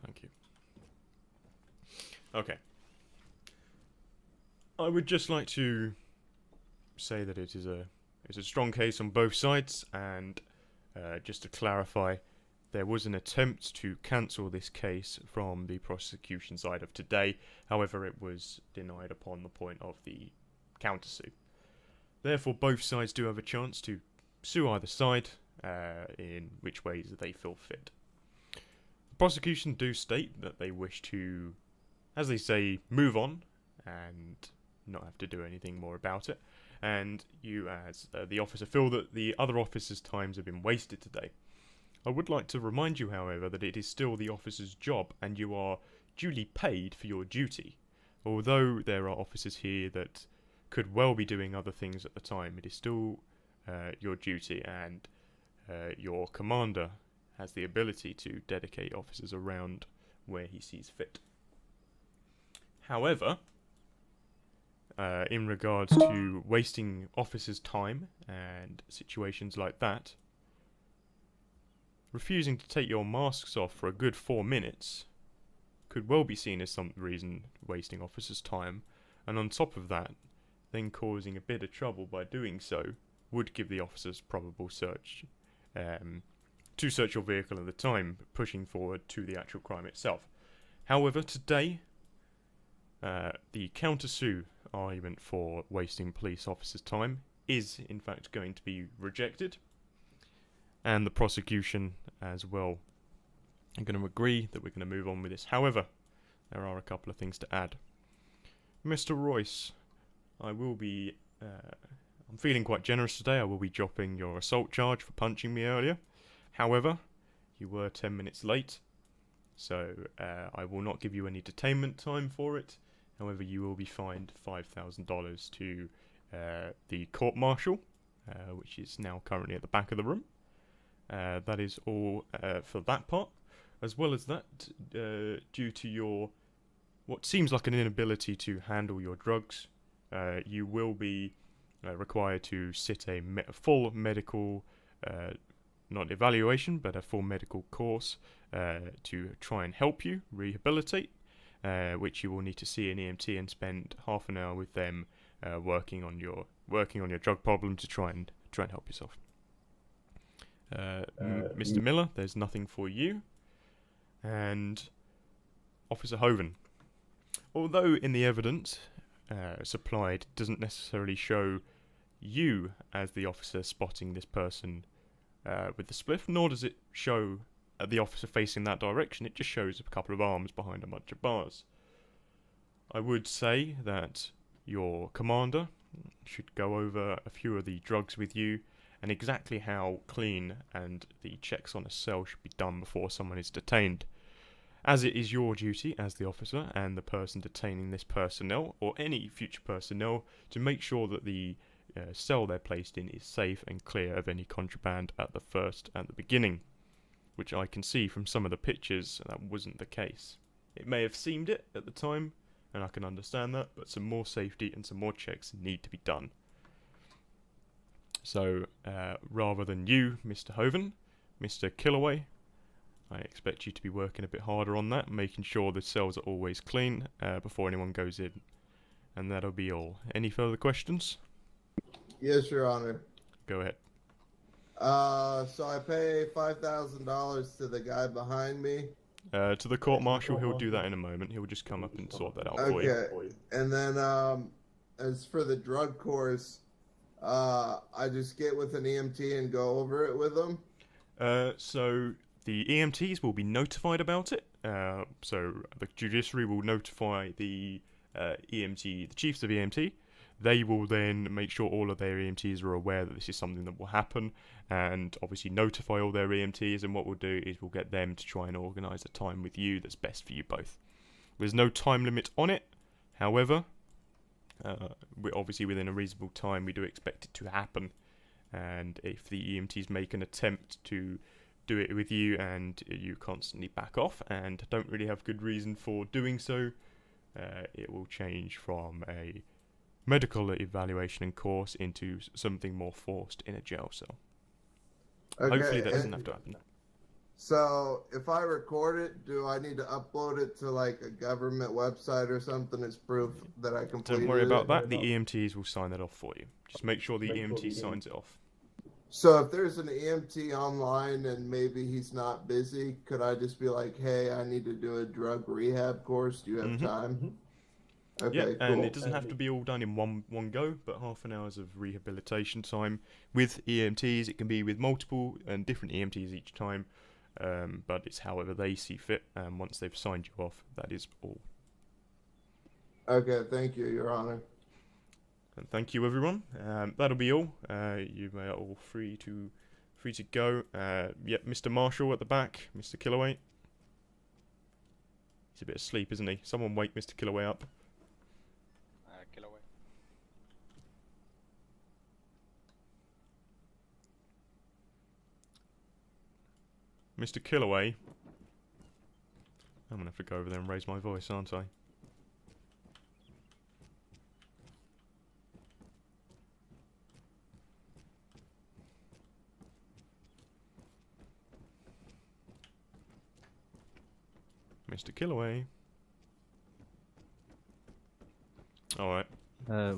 Thank you. Okay. I would just like to say that it's a strong case on both sides, and just to clarify, there was an attempt to cancel this case from the prosecution side of today. However, it was denied upon the point of the countersue. Therefore, both sides do have a chance to sue either side in which ways they feel fit. The prosecution do state that they wish to, as they say, move on and not have to do anything more about it. And you, as the officer, feel that the other officers' times have been wasted today. I would like to remind you, however, that it is still the officer's job and you are duly paid for your duty. Although there are officers here that could well be doing other things at the time, it is still your duty, and your commander has the ability to dedicate officers around where he sees fit. However, in regards to wasting officers' time and situations like that, refusing to take your masks off for a good 4 minutes could well be seen as some reason wasting officers' time, and on top of that, then causing a bit of trouble by doing so would give the officers probable search to search your vehicle at the time, pushing forward to the actual crime itself. However, today, the countersue argument for wasting police officers' time is in fact going to be rejected, and the prosecution as well are going to agree that we're going to move on with this. However, there are a couple of things to add. Mr. Royce, I will be, I'm feeling quite generous today. I will be dropping your assault charge for punching me earlier. However, you were 10 minutes late, so I will not give you any detainment time for it. However, you will be fined $5,000 to the court-martial, which is now currently at the back of the room. That is all for that part. As well as that, due to your what seems like an inability to handle your drugs, you will be required to sit a full medical, not evaluation, but a full medical course to try and help you rehabilitate, which you will need to see an EMT and spend half an hour with them working on your drug problem to try and help yourself. Mr. Miller, there's nothing for you. And Officer Hoven, although in the evidence supplied doesn't necessarily show you as the officer spotting this person with the spliff, nor does it show the officer facing that direction. It just shows a couple of arms behind a bunch of bars. I would say that your commander should go over a few of the drugs with you and exactly how clean and the checks on a cell should be done before someone is detained, as it is your duty as the officer and the person detaining this personnel or any future personnel to make sure that the cell they're placed in is safe and clear of any contraband at the beginning, which I can see from some of the pictures that wasn't the case. It may have seemed it at the time, and I can understand that, but some more safety and some more checks need to be done. So, rather than you, Mr. Hoven, Mr. Killaway, I expect you to be working a bit harder on that, making sure the cells are always clean before anyone goes in. And that'll be all. Any further questions? Yes, Your Honor. Go ahead. So I pay $5,000 to the guy behind me. To the court martial, he'll do that in a moment. He'll just come up and sort that out for you. Okay. And then, as for the drug course, I just get with an EMT and go over it with them? So the EMTs will be notified about it. So the judiciary will notify the EMT, the chiefs of EMT. They will then make sure all of their EMTs are aware that this is something that will happen, and obviously notify all their EMTs, and what we'll do is we'll get them to try and organise a time with you that's best for you both. There's no time limit on it, however, we're obviously within a reasonable time we do expect it to happen, and if the EMTs make an attempt to do it with you and you constantly back off and don't really have good reason for doing so, it will change from a medical evaluation and course into something more forced in a jail cell. Okay, hopefully that doesn't have to happen. So if I record it, do I need to upload it to like a government website or something as proof that I completed it? Don't worry about that, the EMTs will sign that off for you. Just make sure the EMT signs it off. So if there's an EMT online and maybe he's not busy, could I just be like, hey, I need to do a drug rehab course, do you have time? Okay, yeah, cool. and it doesn't have to be all done in one go, but half an hour's of rehabilitation time with EMTs. It can be with multiple and different EMTs each time, but it's however they see fit. And once they've signed you off, that is all. Okay, thank you, Your Honor. And thank you, everyone. That'll be all. You may all free to go. Yep, Mr. Marshall at the back, Mr. Killaway. He's a bit asleep, isn't he? Someone wake Mr. Killaway up. Killaway. Mr. Killaway. I'm gonna have to go over there and raise my voice, aren't I? Mr. Killaway. Alright.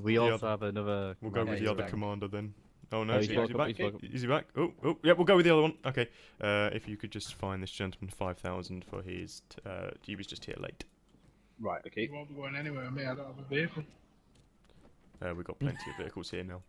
We also have another. We'll go with the other commander then. Oh no, Oh, is he's he woke up, back? he's woke up. Is he back? Oh, yeah, we'll go with the other one. Okay. If you could just find this gentleman 5,000 for his. He was just here late. Right, okay. You won't be going anywhere with me, I don't have a vehicle. We've got plenty of vehicles here now.